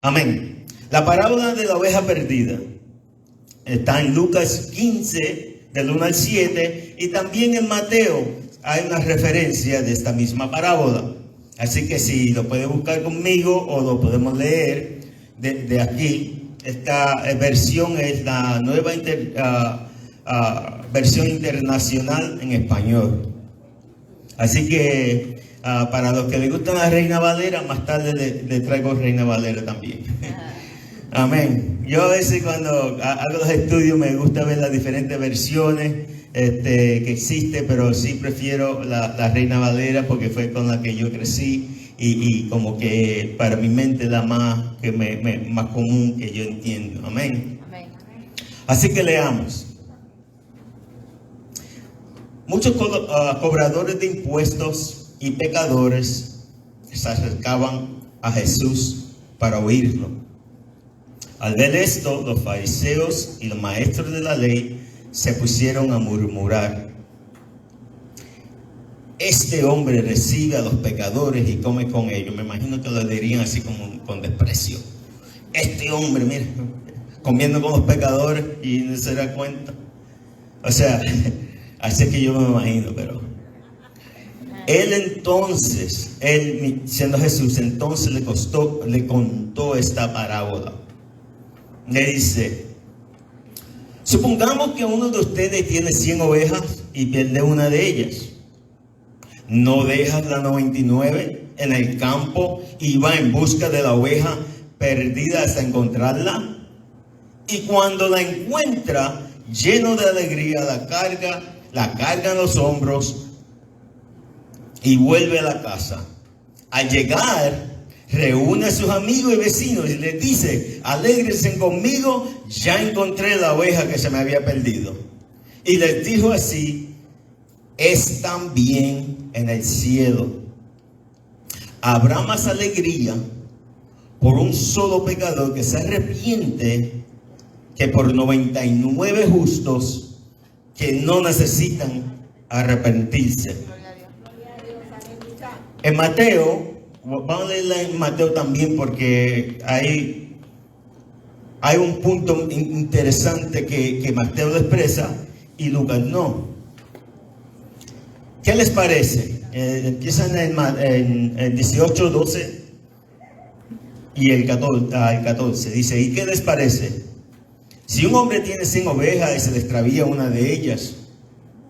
Amén. La parábola de la oveja perdida está en Lucas 15, del 1 al 7, y también en Mateo hay una referencia de esta misma parábola. Así que si lo puede buscar conmigo o lo podemos leer de aquí, esta versión es la nueva versión internacional en español. Así que para los que les gusta la Reina Valera, más tarde le traigo Reina Valera también. Amén. Yo a veces cuando hago los estudios me gusta ver las diferentes versiones que existen, pero sí prefiero la Reina Valera porque fue con la que yo crecí y como que para mi mente es la más común que yo entiendo. Amén. Amén. Así que leamos. Muchos cobradores de impuestos y pecadores se acercaban a Jesús para oírlo. Al ver esto, los fariseos y los maestros de la ley se pusieron a murmurar: este hombre recibe a los pecadores y come con ellos. Me imagino que lo dirían así como con desprecio. Este hombre, mira, comiendo con los pecadores y no se da cuenta. O sea, así es que yo me imagino, pero él siendo Jesús, entonces le contó esta parábola. Le dice: supongamos que uno de ustedes tiene 100 ovejas y pierde una de ellas. ¿No dejas la 99 en el campo y va en busca de la oveja perdida hasta encontrarla? Y cuando la encuentra, lleno de alegría, la carga en los hombros y vuelve a la casa. Al llegar, reúne a sus amigos y vecinos y les dice: alégrense conmigo, ya encontré la oveja que se me había perdido. Y les dijo así: es también en el cielo. Habrá más alegría por un solo pecador que se arrepiente que por 99 justos que no necesitan arrepentirse. En Mateo, vamos a leerla en Mateo también porque hay un punto interesante que Mateo lo expresa y Lucas no. ¿Qué les parece? Empiezan en 18, 12 y el 14. Dice: ¿y qué les parece? Si un hombre tiene 100 ovejas y se le extravía una de ellas,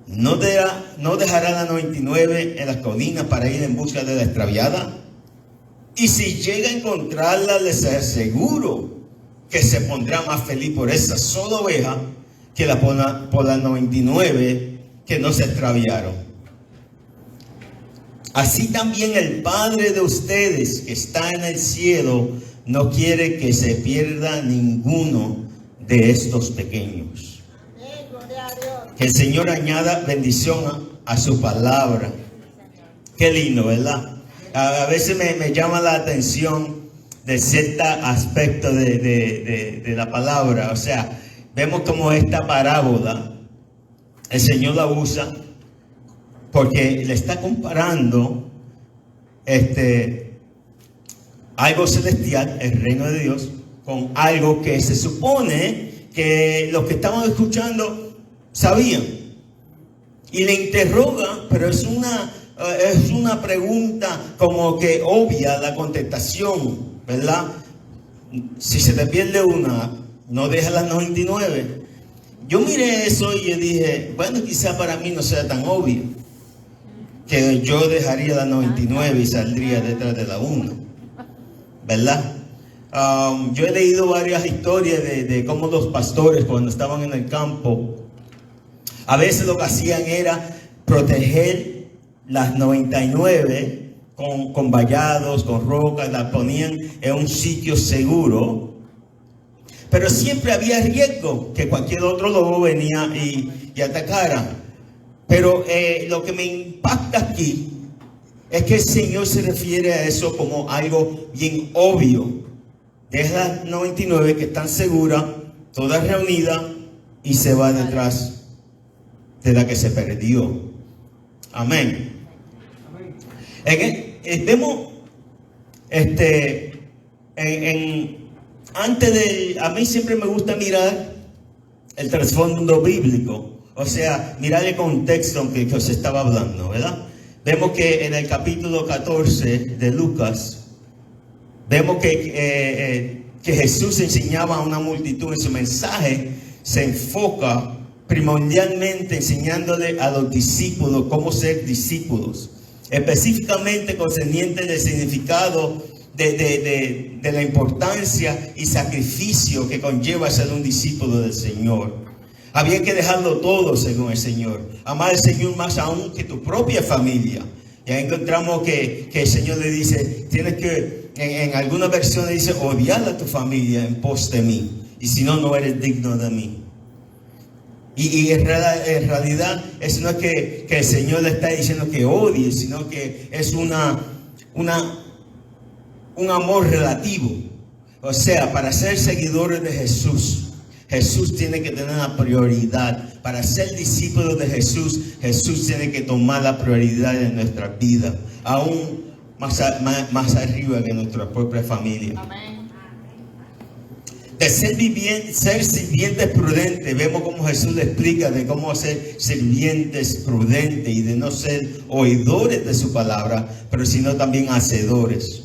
¿no dejará la 99 en las colinas para ir en busca de la extraviada? Y si llega a encontrarla, les aseguro que se pondrá más feliz por esa sola oveja que por las 99 que no se extraviaron. Así también el Padre de ustedes que está en el cielo no quiere que se pierda ninguno de estos pequeños. Que el Señor añada bendición a su palabra. Qué lindo, ¿verdad? A veces me llama la atención de cierto aspecto de la palabra. O sea, vemos como esta parábola el Señor la usa porque le está comparando algo celestial, el reino de Dios, con algo que se supone que los que estaban escuchando sabían. Y le interroga, pero es una pregunta como que obvia la contestación, ¿verdad? Si se te pierde una, no dejas las 99. Yo miré eso y yo dije, bueno, quizá para mí no sea tan obvio que yo dejaría la 99 y saldría detrás de la 1, ¿verdad? Yo he leído varias historias de cómo los pastores, cuando estaban en el campo, a veces lo que hacían era proteger las 99 con vallados, con rocas, las ponían en un sitio seguro. Pero siempre había riesgo que cualquier otro lobo venía y atacara. Pero lo que me impacta aquí es que el Señor se refiere a eso como algo bien obvio. Deja las 99 que están seguras, todas reunidas, y se va detrás de la que se perdió. Amén. Vemos en a mí siempre me gusta mirar el trasfondo bíblico, o sea, mirar el contexto en que se estaba hablando, ¿verdad? Vemos que en el capítulo 14 de Lucas, vemos que Jesús enseñaba a una multitud. En su mensaje se enfoca primordialmente enseñándole a los discípulos cómo ser discípulos, específicamente concerniente del significado de la importancia y sacrificio que conlleva ser un discípulo del Señor. Había que dejarlo todo según el Señor, amar al Señor más aún que tu propia familia. Y ahí encontramos que el Señor le dice, tienes que, en alguna versión dice, odiar a tu familia en pos de mí, y si no, no eres digno de mí. Y en realidad eso no es que el Señor le está diciendo que odie, sino que es un amor relativo. O sea, para ser seguidores de Jesús, Jesús tiene que tener una prioridad. Para ser discípulos de Jesús, Jesús tiene que tomar la prioridad en nuestra vida, aún más arriba que nuestra propia familia. Amén. De ser sirvientes prudentes, vemos cómo Jesús le explica de cómo ser sirvientes prudentes y de no ser oidores de su palabra, pero sino también hacedores.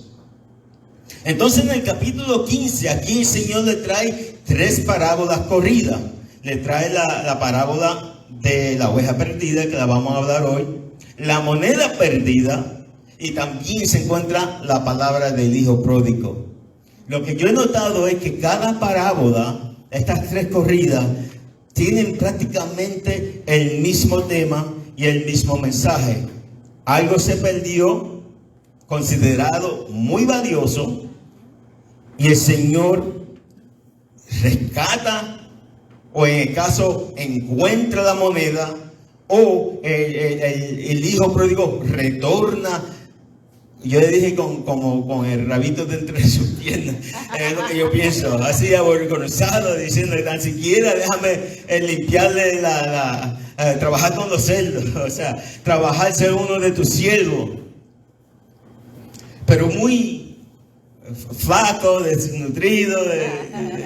Entonces en el capítulo 15, aquí el Señor le trae 3 parábolas corridas. Le trae la parábola de la oveja perdida, que la vamos a hablar hoy, la moneda perdida, y también se encuentra la palabra del hijo pródigo. Lo que yo he notado es que cada parábola, estas 3 corridas, tienen prácticamente el mismo tema y el mismo mensaje. Algo se perdió, considerado muy valioso, y el Señor rescata, o en el caso encuentra la moneda, o el hijo pródigo retorna. Yo le dije con el rabito de entre sus piernas, es lo que yo pienso, así avergonzado, diciendo, tan siquiera déjame limpiarle trabajar con los cerdos, o sea, trabajar ser uno de tus siervos, pero muy flaco, desnutrido,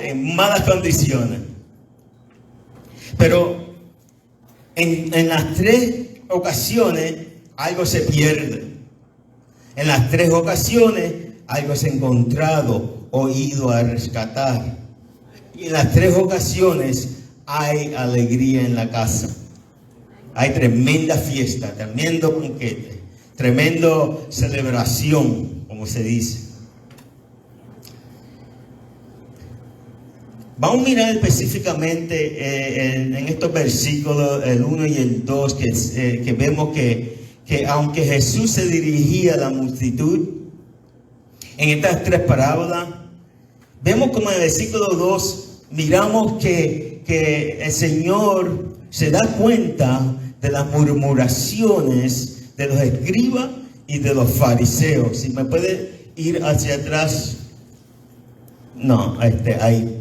en malas condiciones. Pero en las 3 ocasiones algo se pierde. En las 3 ocasiones algo es encontrado o ido a rescatar. Y en las 3 ocasiones hay alegría en la casa. Hay tremenda fiesta, tremendo banquete, tremendo celebración, como se dice. Vamos a mirar específicamente en estos versículos, el 1 y el 2, que vemos que aunque Jesús se dirigía a la multitud, en estas 3 parábolas, vemos como en el versículo 2, miramos que el Señor se da cuenta de las murmuraciones de los escribas y de los fariseos. Si me puede ir hacia atrás. No, ahí.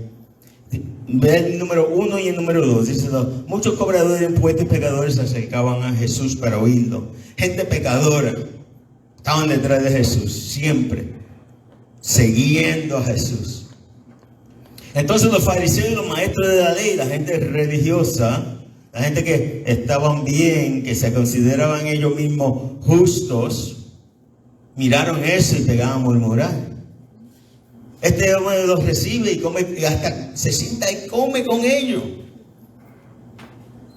Ve el número 1 y el número 2. Dice, muchos cobradores de impuestos y pecadores se acercaban a Jesús para oírlo. Gente pecadora estaban detrás de Jesús, siempre siguiendo a Jesús. Entonces los fariseos y los maestros de la ley, la gente religiosa, la gente que estaban bien, que se consideraban ellos mismos justos, miraron eso y pegaban a murmurar. Este hombre los recibe y come, y hasta se sienta y come con ellos.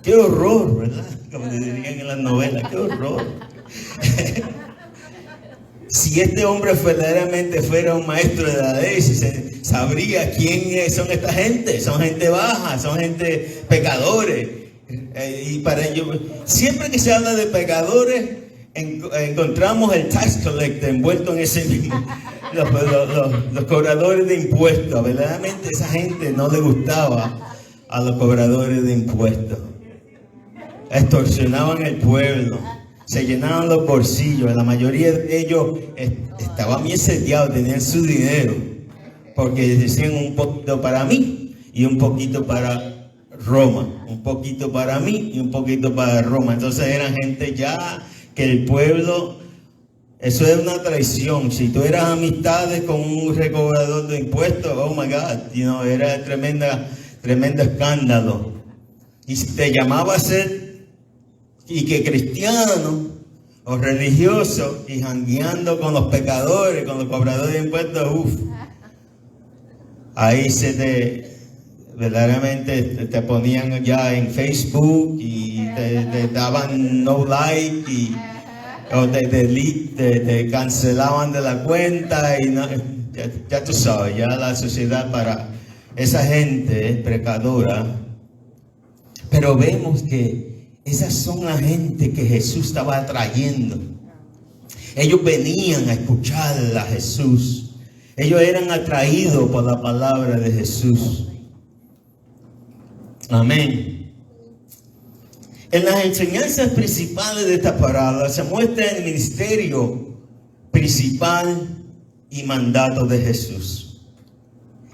¡Qué horror!, ¿verdad? Como le dirían en las novelas, ¡qué horror! Si este hombre verdaderamente fuera un maestro de la ley, sabría quién son esta gente. Son gente baja, son gente pecadores. Y para ellos, siempre que se habla de pecadores, encontramos el tax collector envuelto en ese mismo. Los cobradores de impuestos. Verdaderamente esa gente no le gustaba a los cobradores de impuestos. Extorsionaban el pueblo, se llenaban los bolsillos. La mayoría de ellos estaban bien sediados, tenían su dinero, porque decían un poquito para mí y un poquito para Roma, un poquito para mí y un poquito para Roma. Entonces eran gente ya que el pueblo Eso es una traición. Si tú eras amistades con un recaudador de impuestos, oh my God, era tremendo escándalo. Y si te llamaba a ser y que cristiano o religioso y jangueando con los pecadores, con los cobradores de impuestos, ahí verdaderamente te ponían ya en Facebook y te daban no like o te cancelaban de la cuenta y ya tú sabes, ya la sociedad para esa gente es pecadora. Pero vemos que esas son la gente que Jesús estaba atrayendo. Ellos venían a escuchar a Jesús. Ellos eran atraídos por la palabra de Jesús. Amén. En las enseñanzas principales de esta parábola se muestra el ministerio principal y mandato de Jesús.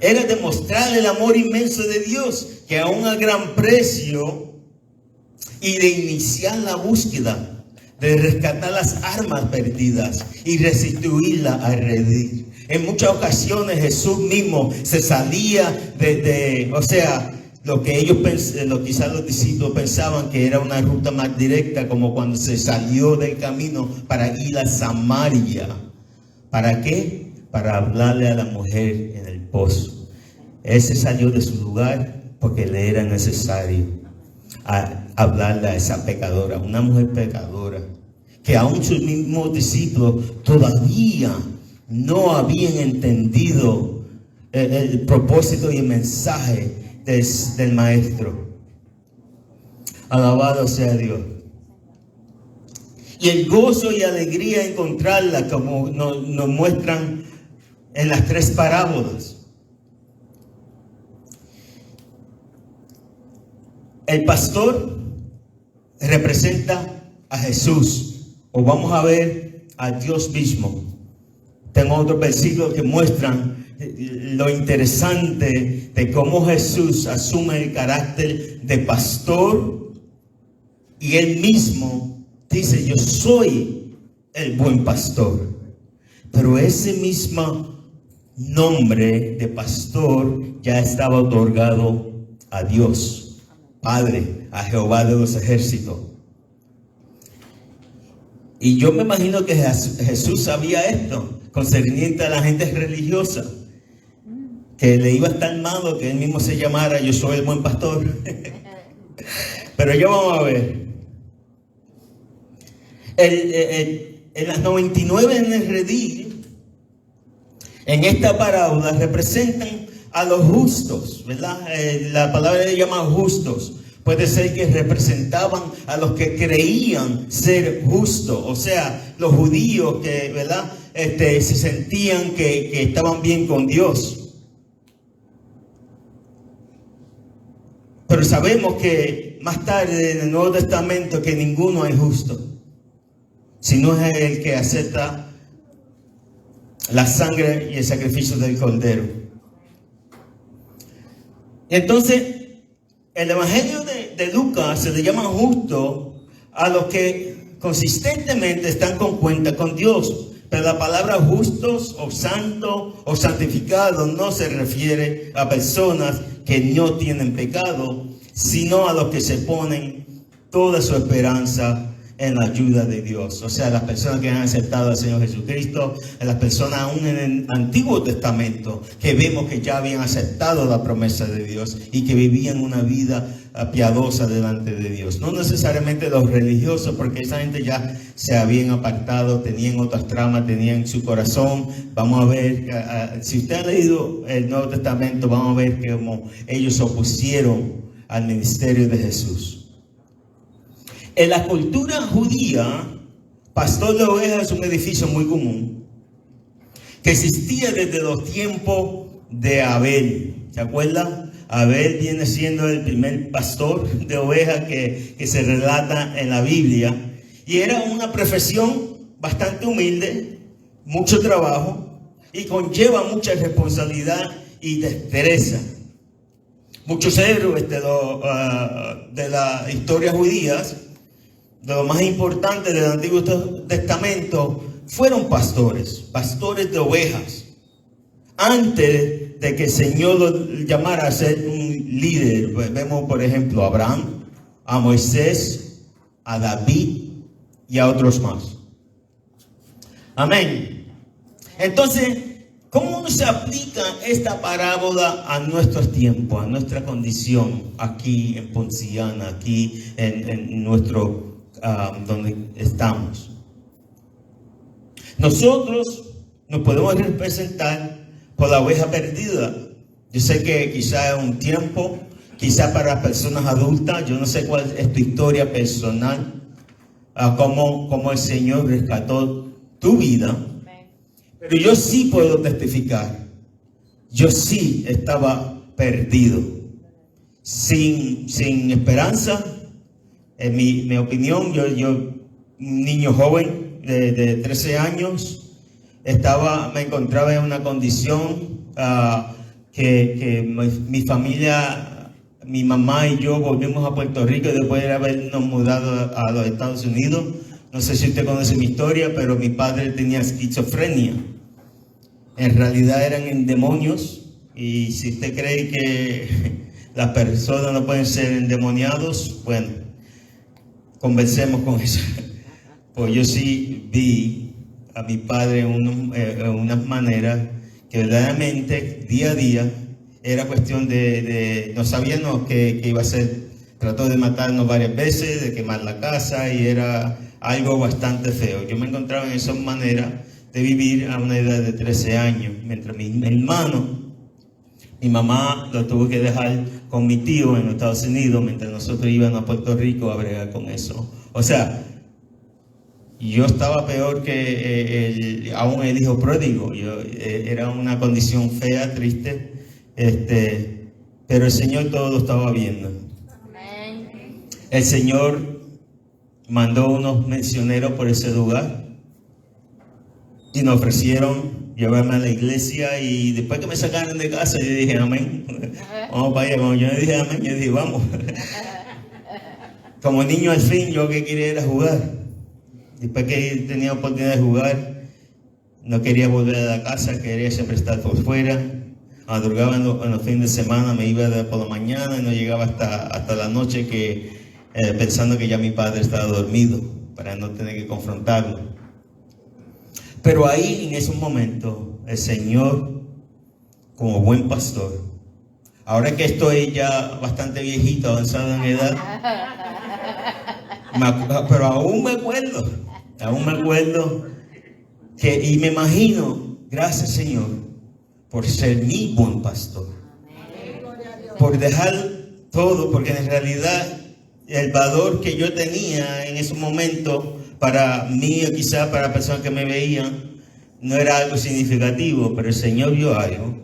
Era demostrar el amor inmenso de Dios, que aún a gran precio, y de iniciar la búsqueda de rescatar las almas perdidas y restituirlas a redimir. En muchas ocasiones Jesús mismo se salía lo que quizás los discípulos pensaban que era una ruta más directa, como cuando se salió del camino para ir a Samaria. ¿Para qué? Para hablarle a la mujer en el pozo. Él se salió de su lugar porque le era necesario hablarle a esa pecadora, una mujer pecadora, que aún sus mismos discípulos todavía no habían entendido el propósito y el mensaje del Maestro. Alabado sea Dios. Y el gozo y alegría de encontrarla, como nos muestran en las tres parábolas. El pastor representa a Jesús, o vamos a ver a Dios mismo. Tengo otros versículos que muestran lo interesante de cómo Jesús asume el carácter de pastor, y él mismo dice: yo soy el buen pastor. Pero ese mismo nombre de pastor ya estaba otorgado a Dios Padre, a Jehová de los ejércitos. Y yo me imagino que Jesús sabía esto concerniente a la gente religiosa, que le iba a estar malo que él mismo se llamara yo soy el buen pastor. Pero ya vamos a ver. En las 99 en el redil, en esta parábola, representan a los justos, ¿verdad? La palabra le llama justos. Puede ser que representaban a los que creían ser justos, o sea, los judíos que, ¿verdad? Se sentían que estaban bien con Dios. Pero sabemos que más tarde en el Nuevo Testamento que ninguno es justo, sino es el que acepta la sangre y el sacrificio del Cordero. Entonces, el Evangelio de Lucas se le llama justo a los que consistentemente están con cuenta con Dios. Pero la palabra justos o santos o santificados no se refiere a personas que no tienen pecado, sino a los que se ponen toda su esperanza en la ayuda de Dios. O sea, las personas que han aceptado al Señor Jesucristo, las personas aún en el Antiguo Testamento, que vemos que ya habían aceptado la promesa de Dios y que vivían una vida piadosa delante de Dios. No necesariamente los religiosos, porque esa gente ya se habían apartado, tenían otras tramas, tenían su corazón. Vamos a ver, si usted ha leído el Nuevo Testamento, vamos a ver cómo ellos se opusieron al ministerio de Jesús. En la cultura judía, pastor de ovejas es un edificio muy común que existía desde los tiempos de Abel. ¿Se acuerdan? Abel viene siendo el primer pastor de ovejas que se relata en la Biblia. Y era una profesión bastante humilde, mucho trabajo y conlleva mucha responsabilidad y destreza. Muchos héroes de las historias judías, de lo más importante del Antiguo Testamento, fueron pastores de ovejas, antes de que el Señor los llamara a ser un líder. Vemos, por ejemplo, a Abraham, a Moisés, a David y a otros más. Amén. Entonces, ¿cómo se aplica esta parábola a nuestros tiempos, a nuestra condición aquí en Ponciana, aquí en nuestro, donde estamos? Nosotros nos podemos representar por la oveja perdida. Yo sé que quizá es un tiempo, quizá para personas adultas, yo no sé cuál es tu historia personal, cómo el Señor rescató tu vida. Pero yo sí puedo testificar. Yo sí estaba perdido, sin esperanza. En mi opinión, yo un niño joven de 13 años, me encontraba en una condición que mi familia, mi mamá y yo volvimos a Puerto Rico después de habernos mudado a los Estados Unidos. No sé si usted conoce mi historia, pero mi padre tenía esquizofrenia. En realidad eran demonios, y si usted cree que las personas no pueden ser endemoniados, bueno, conversemos con eso. Pues yo sí vi a mi padre en unas maneras que verdaderamente día a día era cuestión no sabíamos que iba a ser, trató de matarnos varias veces, de quemar la casa, y era algo bastante feo. Yo me encontraba en esas maneras de vivir a una edad de 13 años, mientras mi hermano, mi mamá lo tuvo que dejar con mi tío en los Estados Unidos, mientras nosotros íbamos a Puerto Rico a bregar con eso. O sea, yo estaba peor que aún el hijo pródigo. Era una condición fea, triste, pero el Señor todo lo estaba viendo. El Señor mandó unos misioneros por ese lugar y nos ofrecieron llevarme a la iglesia, y después que me sacaron de casa yo dije amén, vamos para allá. Cuando yo le dije amén, yo dije vamos. Como niño al fin, yo que quería era jugar. Después que tenía oportunidad de jugar, no quería volver a la casa, quería siempre estar por fuera. Madrugaba en los fines de semana, me iba por la mañana y no llegaba hasta la noche, pensando que ya mi padre estaba dormido, para no tener que confrontarlo. Pero ahí, en esos momentos, el Señor, como buen pastor, ahora que estoy ya bastante viejito, avanzado en edad, pero aún me acuerdo y me imagino, gracias Señor, por ser mi buen pastor, por dejar todo, porque en realidad el valor que yo tenía en ese momento, para mí o quizás para personas que me veían, no era algo significativo, pero el Señor vio algo.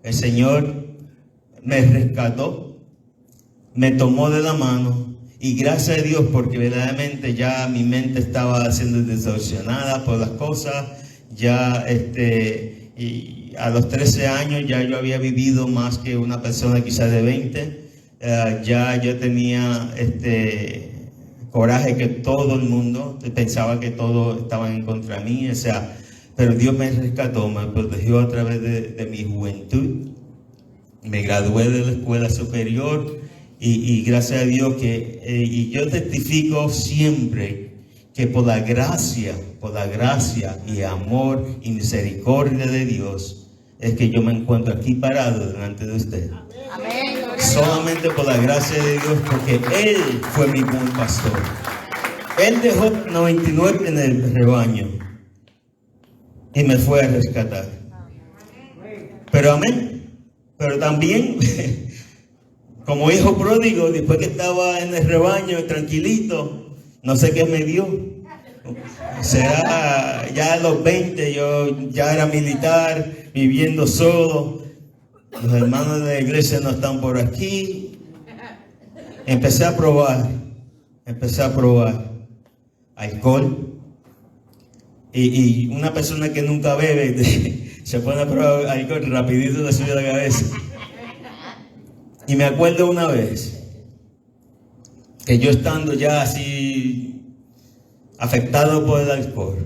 El Señor me rescató, me tomó de la mano, y gracias a Dios, porque verdaderamente ya mi mente estaba siendo distorsionada por las cosas. Ya y a los 13 años ya yo había vivido más que una persona quizás de 20. Ya yo tenía coraje, que todo el mundo pensaba que todo estaba en contra de mí, o sea, pero Dios me rescató, me protegió a través de mi juventud. Me gradué de la escuela superior, y gracias a Dios y yo testifico siempre que por la gracia y amor y misericordia de Dios es que yo me encuentro aquí parado delante de usted. Amén. Solamente por la gracia de Dios, porque Él fue mi buen pastor. Él dejó 99 en el rebaño y me fue a rescatar. Pero amén. Pero también, como hijo pródigo, después que estaba en el rebaño tranquilito, no sé qué me dio. O sea, ya a los 20 yo ya era militar, viviendo solo. Los hermanos de la iglesia no están por aquí. Empecé a probar alcohol. Y una persona que nunca bebe se pone a probar alcohol, rapidito le sube la cabeza. Y me acuerdo una vez que yo, estando ya así afectado por el alcohol,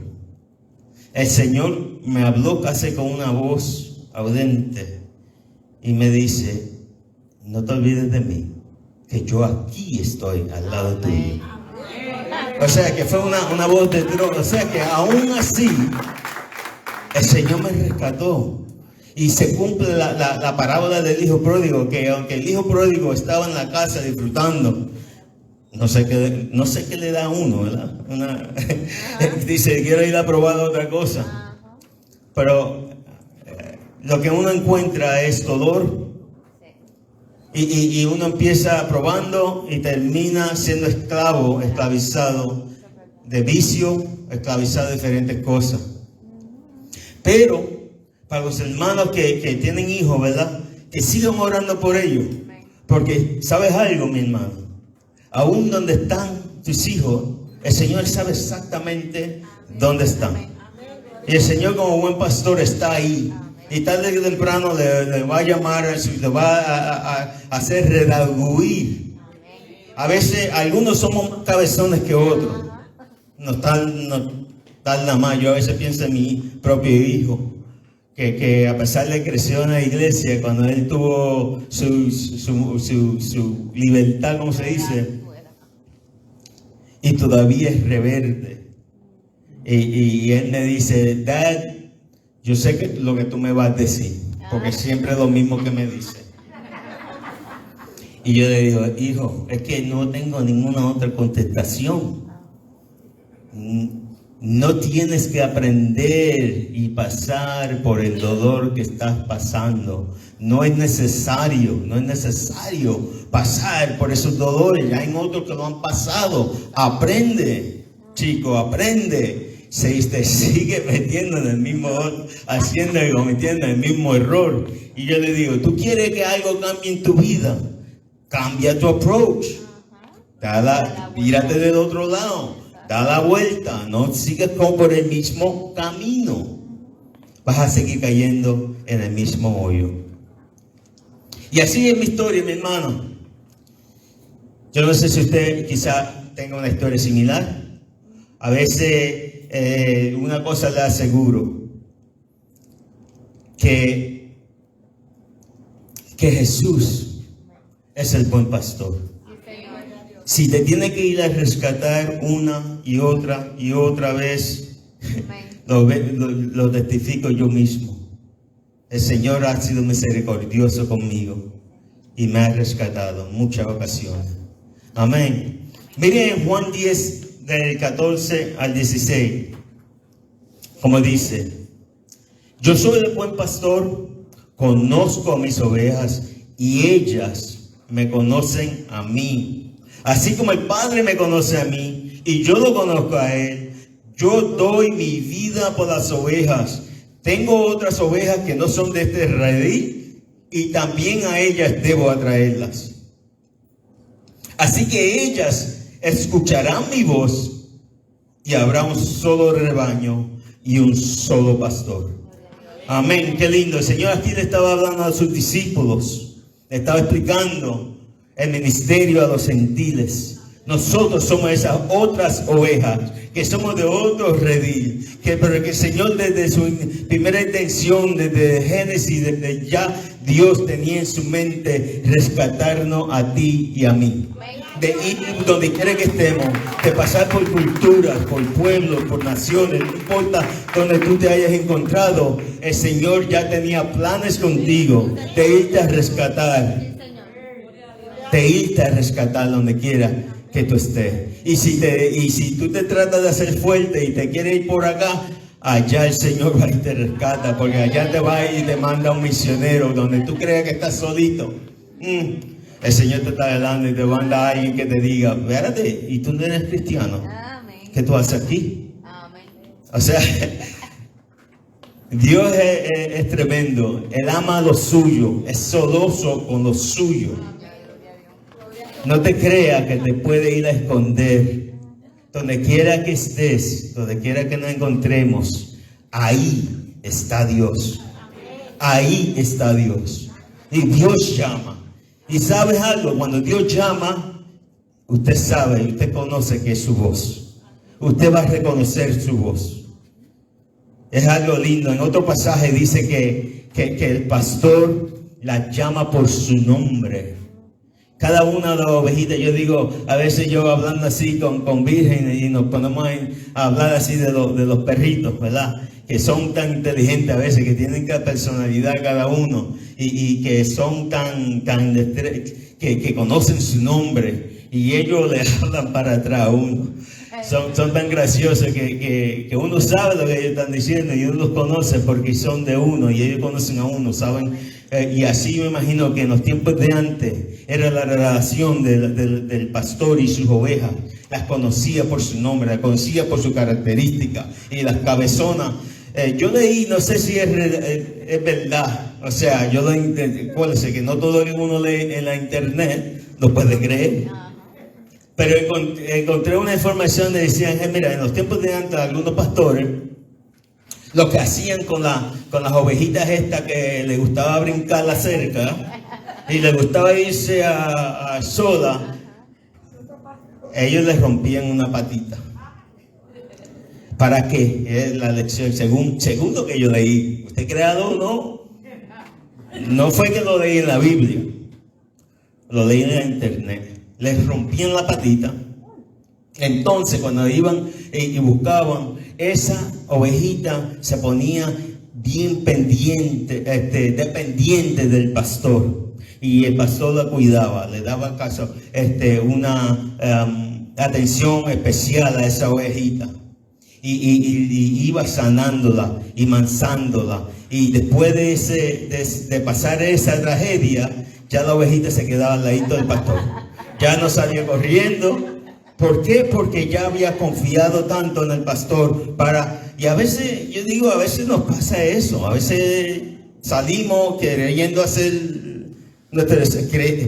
el Señor me habló casi con una voz audente y me dice, no te olvides de mí, que yo aquí estoy al lado tuyo. O sea que fue una voz de trono. O sea que aún así el Señor me rescató. Y se cumple la parábola del hijo pródigo, que aunque el hijo pródigo estaba en la casa disfrutando, no sé qué le da a uno, ¿verdad? Dice, quiero ir a probar otra cosa. Pero lo que uno encuentra es dolor. Y uno empieza probando y termina siendo esclavizado de vicio, esclavizado de diferentes cosas. Pero para los hermanos que tienen hijos, ¿verdad? Que sigan orando por ellos. Porque, ¿sabes algo, mi hermano? Aún donde están tus hijos, el Señor sabe exactamente dónde están. Y el Señor, como buen pastor, está ahí. Y tarde que temprano le va a llamar, le va a hacer redarguir. A veces, algunos somos más cabezones que otros. No tal nada más. Yo a veces pienso en mi propio hijo. Que a pesar de que creció en la iglesia, cuando él tuvo su libertad, como se dice, y todavía es rebelde. Y él me dice, Dad, yo sé que lo que tú me vas a decir, porque siempre es lo mismo que me dice. Y yo le digo, hijo, es que no tengo ninguna otra contestación. No tienes que aprender y pasar por el dolor que estás pasando. No es necesario pasar por esos dolores. Ya hay otros que lo han pasado. Aprende, chico, aprende. Se te sigue metiendo en el mismo, haciendo y cometiendo el mismo error. Y yo le digo, ¿tú quieres que algo cambie en tu vida? Cambia tu approach. Mírate del otro lado. Da la vuelta, no sigas por el mismo camino. Vas a seguir cayendo en el mismo hoyo. Y así es mi historia, mi hermano. Yo no sé si usted quizá tenga una historia similar. A veces una cosa le aseguro, que Jesús es el buen pastor. Si te tiene que ir a rescatar una y otra vez, lo testifico yo mismo. El Señor ha sido misericordioso conmigo y me ha rescatado en muchas ocasiones. Amén. Miren Juan 10, del 14 al 16, como dice, yo soy el buen pastor, conozco a mis ovejas y ellas me conocen a mí. Así como el Padre me conoce a mí y yo lo conozco a Él, yo doy mi vida por las ovejas. Tengo otras ovejas que no son de este redil y también a ellas debo atraerlas. Así que ellas escucharán mi voz y habrá un solo rebaño y un solo pastor. Amén, qué lindo. El Señor aquí le estaba hablando a sus discípulos, le estaba explicando el ministerio a los gentiles. Nosotros somos esas otras ovejas, que somos de otro redil, pero que el Señor desde su primera intención, desde Génesis, desde ya Dios tenía en su mente rescatarnos a ti y a mí. De ir donde quiera que estemos, de pasar por culturas, por pueblos, por naciones, no importa donde tú te hayas encontrado, el Señor ya tenía planes contigo de irte a rescatar. De irte a rescatar donde quiera que tú estés. Y si tú te tratas de hacer fuerte y te quieres ir por acá, allá el Señor va y te rescata, porque allá te va y te manda un misionero donde tú creas que estás solito. El Señor te está hablando y te manda a alguien que te diga, espérate, ¿y tú no eres cristiano? ¿Qué tú haces aquí? O sea, Dios es tremendo. Él ama lo suyo, es celoso con lo suyo. No te creas que te puede ir a esconder. Donde quiera que estés, donde quiera que nos encontremos, ahí está Dios. Ahí está Dios. Y Dios llama. Y sabes algo, cuando Dios llama, usted sabe, usted conoce que es su voz. Usted va a reconocer su voz. Es algo lindo. En otro pasaje dice que el pastor la llama por su nombre. Cada una de las ovejitas, yo digo, a veces yo hablando así con Virgen y nos ponemos a hablar así de los perritos, ¿verdad? Que son tan inteligentes a veces, que tienen cada personalidad cada uno y que son que conocen su nombre y ellos le hablan para atrás a uno. Son tan graciosos que uno sabe lo que ellos están diciendo y uno los conoce porque son de uno y ellos conocen a uno, ¿saben? Y así me imagino que en los tiempos de antes era la relación del pastor y sus ovejas. Las conocía por su nombre, las conocía por su característica y las cabezonas. Yo leí, no sé si es verdad, o sea, yo acuérdense que no todo lo que uno lee en la internet lo puede creer. Pero encontré una información que decían, mira, en los tiempos de antes algunos pastores lo que hacían con las ovejitas estas que les gustaba brincar la cerca y les gustaba irse a sola, ellos les rompían una patita. ¿Para qué? Es la lección, según lo que yo leí. ¿Usted creado o no? No fue que lo leí en la Biblia, lo leí en la internet. Les rompían la patita. Entonces cuando iban y buscaban, esa ovejita se ponía bien pendiente, dependiente del pastor, y el pastor la cuidaba, le daba caso, una atención especial a esa ovejita, y iba sanándola y mansándola, y después de pasar esa tragedia, ya la ovejita se quedaba al ladito del pastor, ya no salía corriendo. ¿Por qué? Porque ya había confiado tanto en el pastor y a veces, yo digo, a veces nos pasa eso. A veces salimos queriendo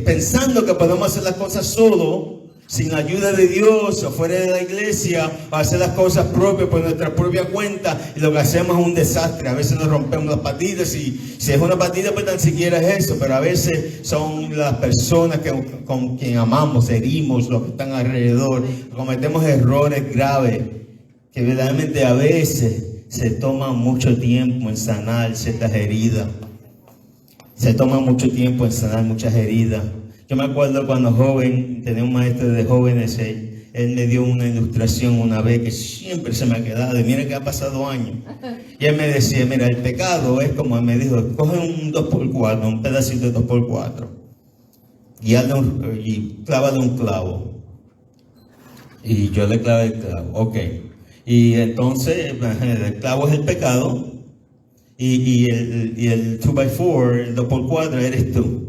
pensando que podemos hacer las cosas solo, sin la ayuda de Dios, o fuera de la iglesia, o hacer las cosas propias por nuestra propia cuenta, y lo que hacemos es un desastre. A veces nos rompemos las patitas, y si es una patita, pues tan siquiera es eso, pero a veces son las personas con quien amamos, herimos los que están alrededor, cometemos errores graves, que verdaderamente a veces se toma mucho tiempo en sanar ciertas heridas. Se toma mucho tiempo en sanar muchas heridas. Yo me acuerdo cuando joven, tenía un maestro de jóvenes, él me dio una ilustración una vez que siempre se me ha quedado, y mira que ha pasado años. Y él me decía, mira, el pecado es como, él me dijo, coge un 2x4, un pedacito de 2x4, y clávale un clavo. Y yo le clavé el clavo, ok. Y entonces, el clavo es el pecado, y el 2x4, el 2x4 eres tú.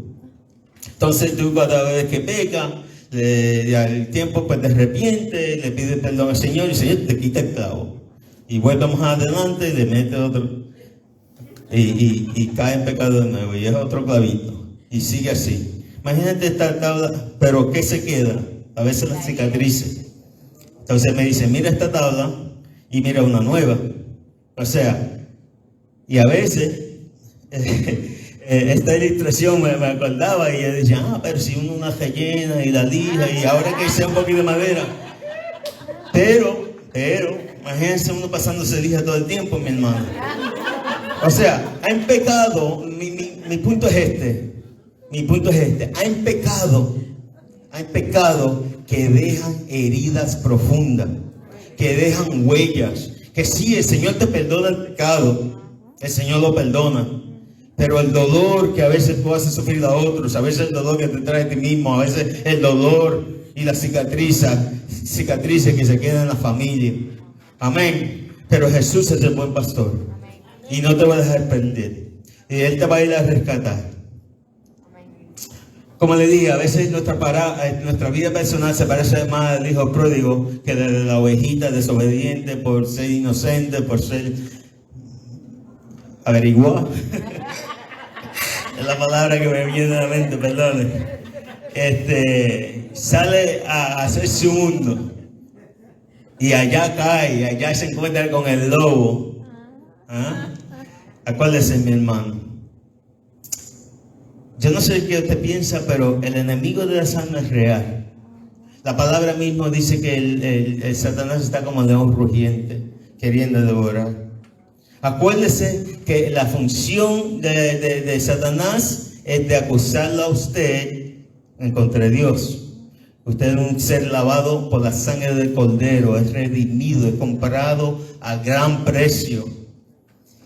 Entonces tú cada vez que peca, al tiempo pues te arrepientes, le pides perdón al Señor y el Señor te quita el clavo. Y vuelve más adelante y le mete otro. Y cae en pecado de nuevo y es otro clavito. Y sigue así. Imagínate esta tabla, pero ¿qué se queda? A veces las cicatrices. Entonces me dice, mira esta tabla y mira una nueva. O sea, y a veces... esta ilustración me acordaba y yo decía, pero si uno una rellena y la lija y ahora que sea un poquito de madera. Pero, imagínense uno pasándose lija todo el tiempo, mi hermano. O sea, hay pecado, mi punto es este. Mi punto es este. Hay pecado que dejan heridas profundas, que dejan huellas. Que sí, el Señor te perdona el pecado, el Señor lo perdona. Pero el dolor que a veces tú haces sufrir a otros, a veces el dolor que te trae a ti mismo, a veces el dolor y las cicatrices que se quedan en la familia. Amén. Pero Jesús es el buen pastor. Y no te va a dejar perder. Y Él te va a ir a rescatar. Como le dije, a veces nuestra vida personal se parece más al hijo pródigo que de la ovejita desobediente por ser inocente, por ser averiguado. Es la palabra que me viene a la mente, perdone. Sale a hacer su mundo y allá cae, allá se encuentra con el lobo. ¿Ah? Acuérdese, mi hermano. Yo no sé qué usted piensa, pero el enemigo de las almas es real. La palabra mismo dice que el Satanás está como león rugiente, queriendo devorar. Acuérdese que la función de Satanás es de acusarlo a usted en contra de Dios. Usted es un ser lavado por la sangre del Cordero, es redimido, es comprado a gran precio.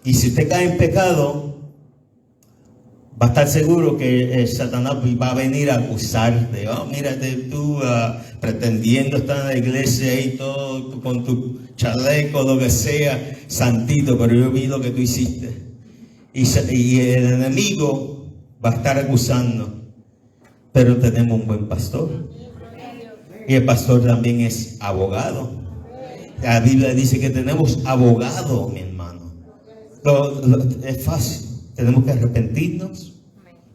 Y si usted cae en pecado, va a estar seguro que Satanás va a venir a acusarte. Oh, mírate tú pretendiendo estar en la iglesia y todo con tu chaleco, lo que sea, santito, pero yo vi lo que tú hiciste. Y el enemigo va a estar acusando. Pero tenemos un buen pastor. Y el pastor también es abogado. La Biblia dice que tenemos abogado, mi hermano. Es fácil. Tenemos que arrepentirnos,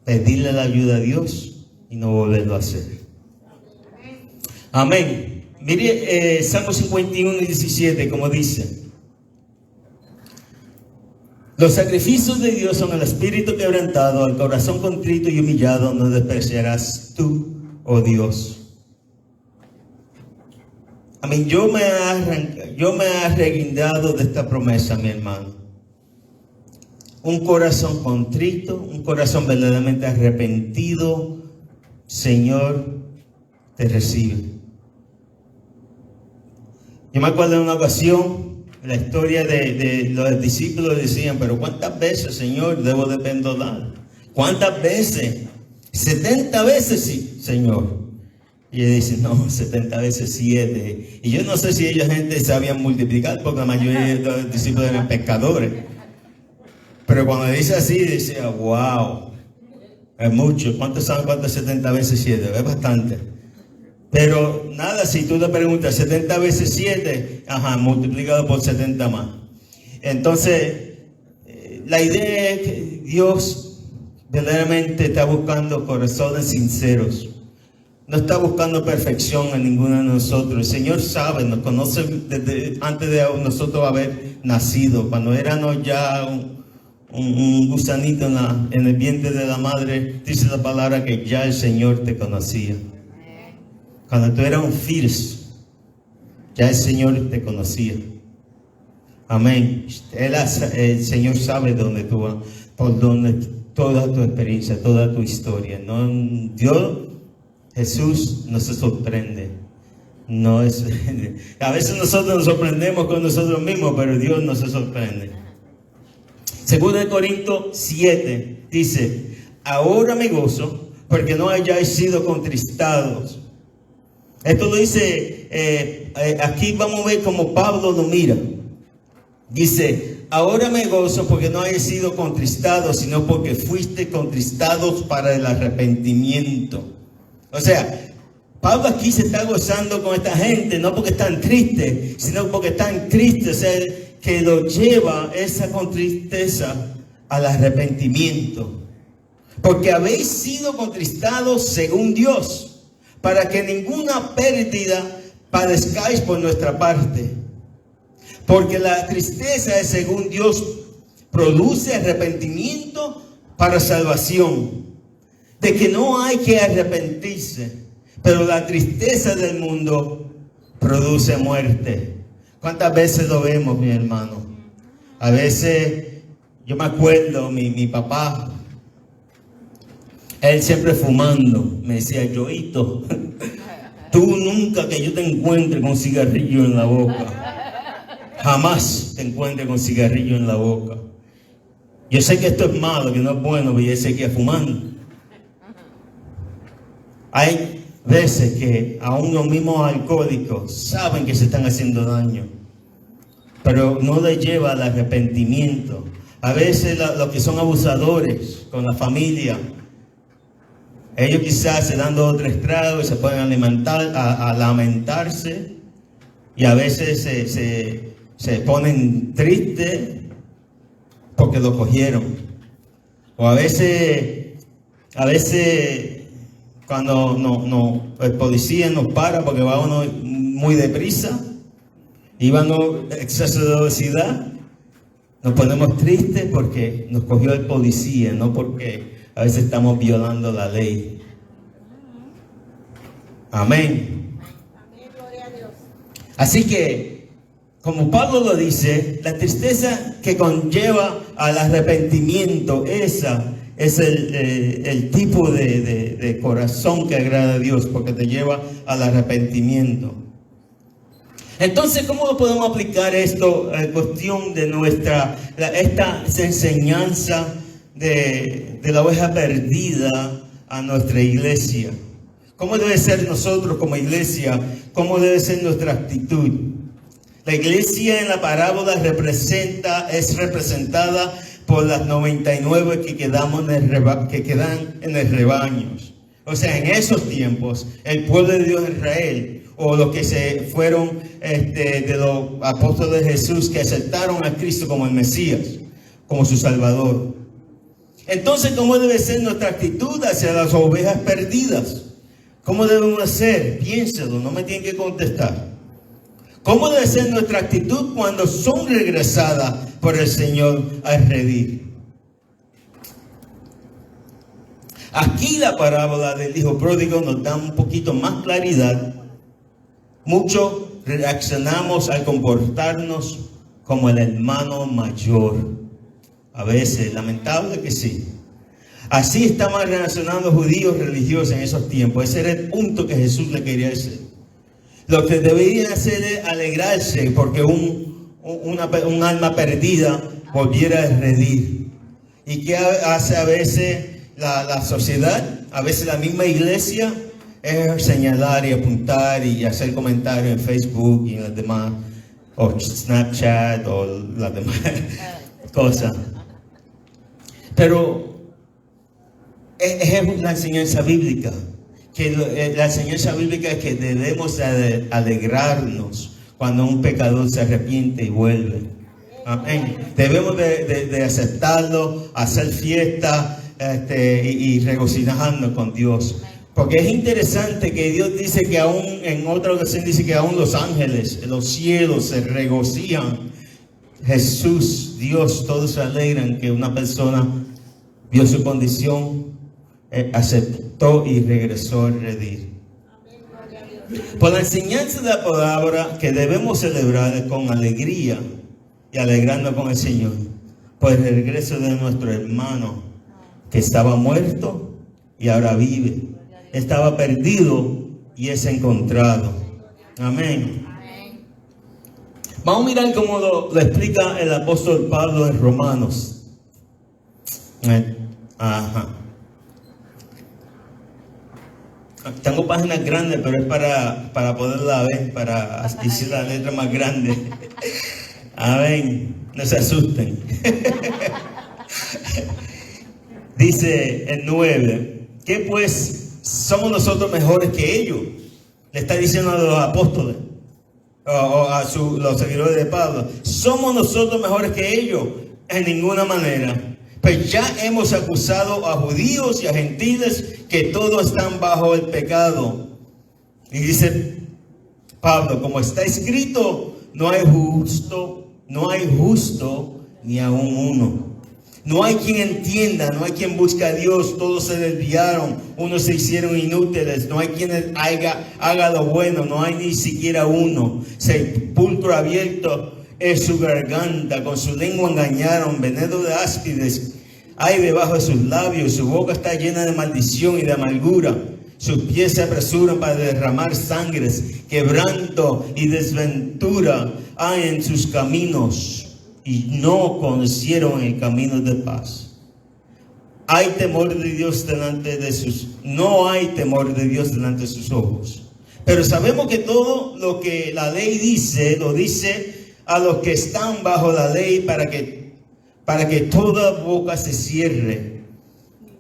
pedirle la ayuda a Dios y no volverlo a hacer. Amén. Mire Salmo 51:17, como dice: los sacrificios de Dios son el espíritu quebrantado, al corazón contrito y humillado no despreciarás tú, oh Dios. Amén. Yo me he arreguindado de esta promesa, mi hermano. Un corazón contrito, un corazón verdaderamente arrepentido, Señor, te recibe. Yo me acuerdo de una ocasión, la historia de los discípulos decían: pero ¿cuántas veces, Señor, debo de perdonar? ¿Cuántas veces? 70 veces sí, Señor. Y ellos dicen: no, 70 veces 7. Y yo no sé si ellos gente sabían multiplicar, porque la mayoría de los discípulos eran pescadores. Pero cuando dice así, decía: wow, es mucho. ¿Cuántos saben cuánto es 70 veces 7? Es bastante. Pero nada, si tú le preguntas 70 veces 7, multiplicado por 70 más. Entonces, la idea es que Dios verdaderamente está buscando corazones sinceros. No está buscando perfección en ninguno de nosotros. El Señor sabe, nos conoce desde antes de nosotros haber nacido. Cuando éramos ya un gusanito en el vientre de la madre, dice la palabra que ya el Señor te conocía. Cuando tú eras un fetus, ya el Señor te conocía. Amén. El Señor sabe dónde tú vas, por dónde, toda tu experiencia, toda tu historia. No, Dios, Jesús no se sorprende. No es, a veces nosotros nos sorprendemos con nosotros mismos, pero Dios no se sorprende. Segundo de Corintios 7 dice: ahora me gozo porque no hayáis sido contristados. Esto lo dice, aquí vamos a ver cómo Pablo lo mira. Dice: ahora me gozo porque no hayáis sido contristados, sino porque fuiste contristados para el arrepentimiento. O sea, Pablo aquí se está gozando con esta gente, no porque están tristes, sino porque están tristes, o sea, que lo lleva esa contristeza al arrepentimiento. Porque habéis sido contristados según Dios, para que ninguna pérdida padezcáis por nuestra parte. Porque la tristeza es según Dios, produce arrepentimiento para salvación, de que no hay que arrepentirse, pero la tristeza del mundo produce muerte. ¿Cuántas veces lo vemos, mi hermano? A veces, yo me acuerdo, mi papá, él siempre fumando, me decía: Yoito, tú nunca que yo te encuentre con cigarrillo en la boca, jamás te encuentre con cigarrillo en la boca. Yo sé que esto es malo, que no es bueno, pero yo sé que es fumando. Hay veces que aún los mismos alcohólicos saben que se están haciendo daño, pero no les lleva al arrepentimiento. A veces los que son abusadores con la familia, ellos quizás se dan 2 o 3 tragos y se pueden a lamentarse, y a veces se ponen tristes porque lo cogieron. O a veces cuando el policía nos para porque va uno muy deprisa y va uno exceso de velocidad, nos ponemos tristes porque nos cogió el policía, no porque a veces estamos violando la ley. Amén. Así que como Pablo lo dice, la tristeza que conlleva al arrepentimiento, esa es el tipo de corazón que agrada a Dios, porque te lleva al arrepentimiento. Entonces, ¿cómo lo podemos aplicar esto en cuestión de esta enseñanza de la oveja perdida a nuestra iglesia? ¿Cómo debe ser nosotros como iglesia? ¿Cómo debe ser nuestra actitud? La iglesia en la parábola es representada por las 99 que quedan en el rebaño. O sea, en esos tiempos, el pueblo de Dios de Israel, o los que se fueron de los apóstoles de Jesús, que aceptaron a Cristo como el Mesías, como su Salvador. Entonces, ¿cómo debe ser nuestra actitud hacia las ovejas perdidas? ¿Cómo debemos hacer? Piénselo, no me tienen que contestar. ¿Cómo debe ser nuestra actitud cuando son regresadas por el Señor a redimir? Aquí la parábola del hijo pródigo nos da un poquito más claridad. Muchos reaccionamos al comportarnos como el hermano mayor. A veces, lamentable que sí. Así estaban reaccionando judíos religiosos en esos tiempos. Ese era el punto que Jesús le quería hacer. Lo que deberían hacer es alegrarse porque un alma perdida volviera a redimir. ¿Y qué hace a veces la sociedad? A veces la misma iglesia es señalar y apuntar y hacer comentarios en Facebook y en las demás, o Snapchat o las demás cosas. Pero es la enseñanza bíblica. La enseñanza bíblica es que debemos alegrarnos cuando un pecador se arrepiente y vuelve. Amén. Debemos de aceptarlo, hacer fiesta y regocijarnos con Dios. Porque es interesante que Dios dice que aún, en otra ocasión dice que aún los ángeles, los cielos se regocijan. Jesús, Dios, todos se alegran que una persona vio su condición, aceptó y regresó a redimir. Por la enseñanza de la palabra que debemos celebrar con alegría y alegrarnos con el Señor por el regreso de nuestro hermano que estaba muerto y ahora vive, estaba perdido y es encontrado. Amén. Vamos a mirar cómo lo explica el apóstol Pablo en Romanos. Tengo páginas grandes, pero es para poderla ver, para decir la letra más grande. Amén. No se asusten. Dice el 9. ¿Qué pues? ¿Somos nosotros mejores que ellos? Le está diciendo a los apóstoles o a los seguidores de Pablo. ¿Somos nosotros mejores que ellos? En ninguna manera. Pues ya hemos acusado a judíos y a gentiles que todos están bajo el pecado. Y dice Pablo, como está escrito, no hay justo ni aún uno. No hay quien entienda, no hay quien busque a Dios, todos se desviaron, unos se hicieron inútiles, no hay quien haga lo bueno, no hay ni siquiera uno. Sepulcro abierto es su garganta, con su lengua engañaron, veneno de áspides hay debajo de sus labios, su boca está llena de maldición y de amargura. Sus pies se apresuran para derramar sangres, quebranto y desventura hay en sus caminos, y no conocieron el camino de paz. No hay temor de Dios delante de sus ojos. Pero sabemos que todo lo que la ley dice, lo dice a los que están bajo la ley para que toda boca se cierre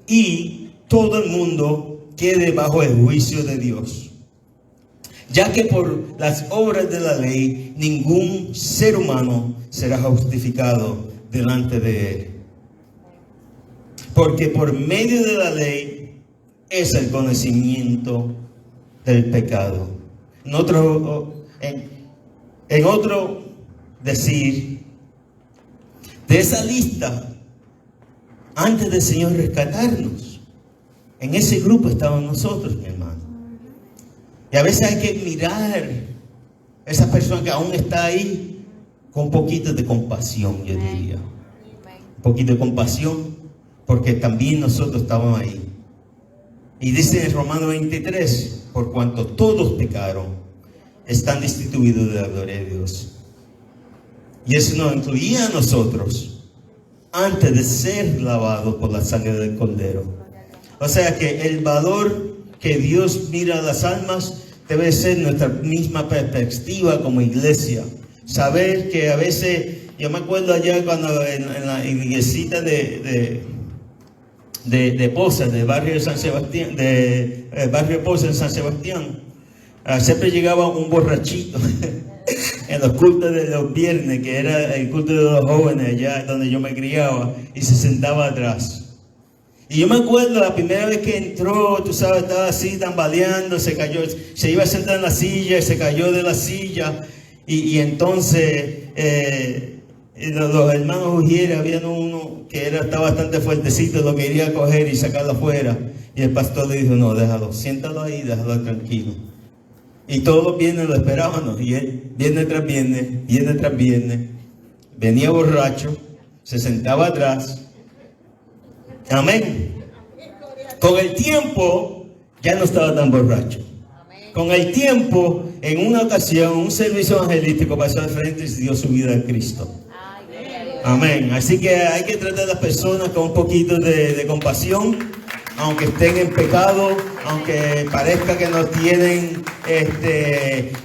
y todo el mundo quede bajo el juicio de Dios. Ya que por las obras de la ley ningún ser humano será justificado delante de él. Porque por medio de la ley es el conocimiento del pecado. En otro decir, de esa lista, antes del Señor rescatarnos, en ese grupo estábamos nosotros, mi hermano. Y a veces hay que mirar a esa persona que aún está ahí con un poquito de compasión, yo diría. Un poquito de compasión, porque también nosotros estábamos ahí. Y dice en Romanos 23, por cuanto todos pecaron, están destituidos de la gloria de Dios. Y eso nos incluía a nosotros, antes de ser lavados por la sangre del Cordero. O sea que el valor que Dios mira a las almas debe ser nuestra misma perspectiva como iglesia. Saber que a veces, yo me acuerdo allá cuando en la iglesita de Poza, del barrio de San Sebastián, barrio Poza en San Sebastián, siempre llegaba un borrachito en los cultos de los viernes, que era el culto de los jóvenes allá donde yo me criaba, y se sentaba atrás. Y yo me acuerdo la primera vez que entró, tú sabes, estaba así tambaleando, se cayó, se iba a sentar en la silla y se cayó de la silla. Y entonces los hermanos Ujiera, habían uno que estaba bastante fuertecito, lo quería coger y sacarlo afuera. Y el pastor le dijo, no, déjalo, siéntalo ahí, déjalo tranquilo. Y todos los viernes lo esperábamos. Y él, viernes tras viernes, venía borracho, se sentaba atrás. Amén. Con el tiempo ya no estaba tan borracho. Con el tiempo, en una ocasión, un servicio evangelístico pasó al frente y dio su vida a Cristo. Amén. Así que hay que tratar a las personas con un poquito de compasión, aunque estén en pecado, aunque parezca que no tienen,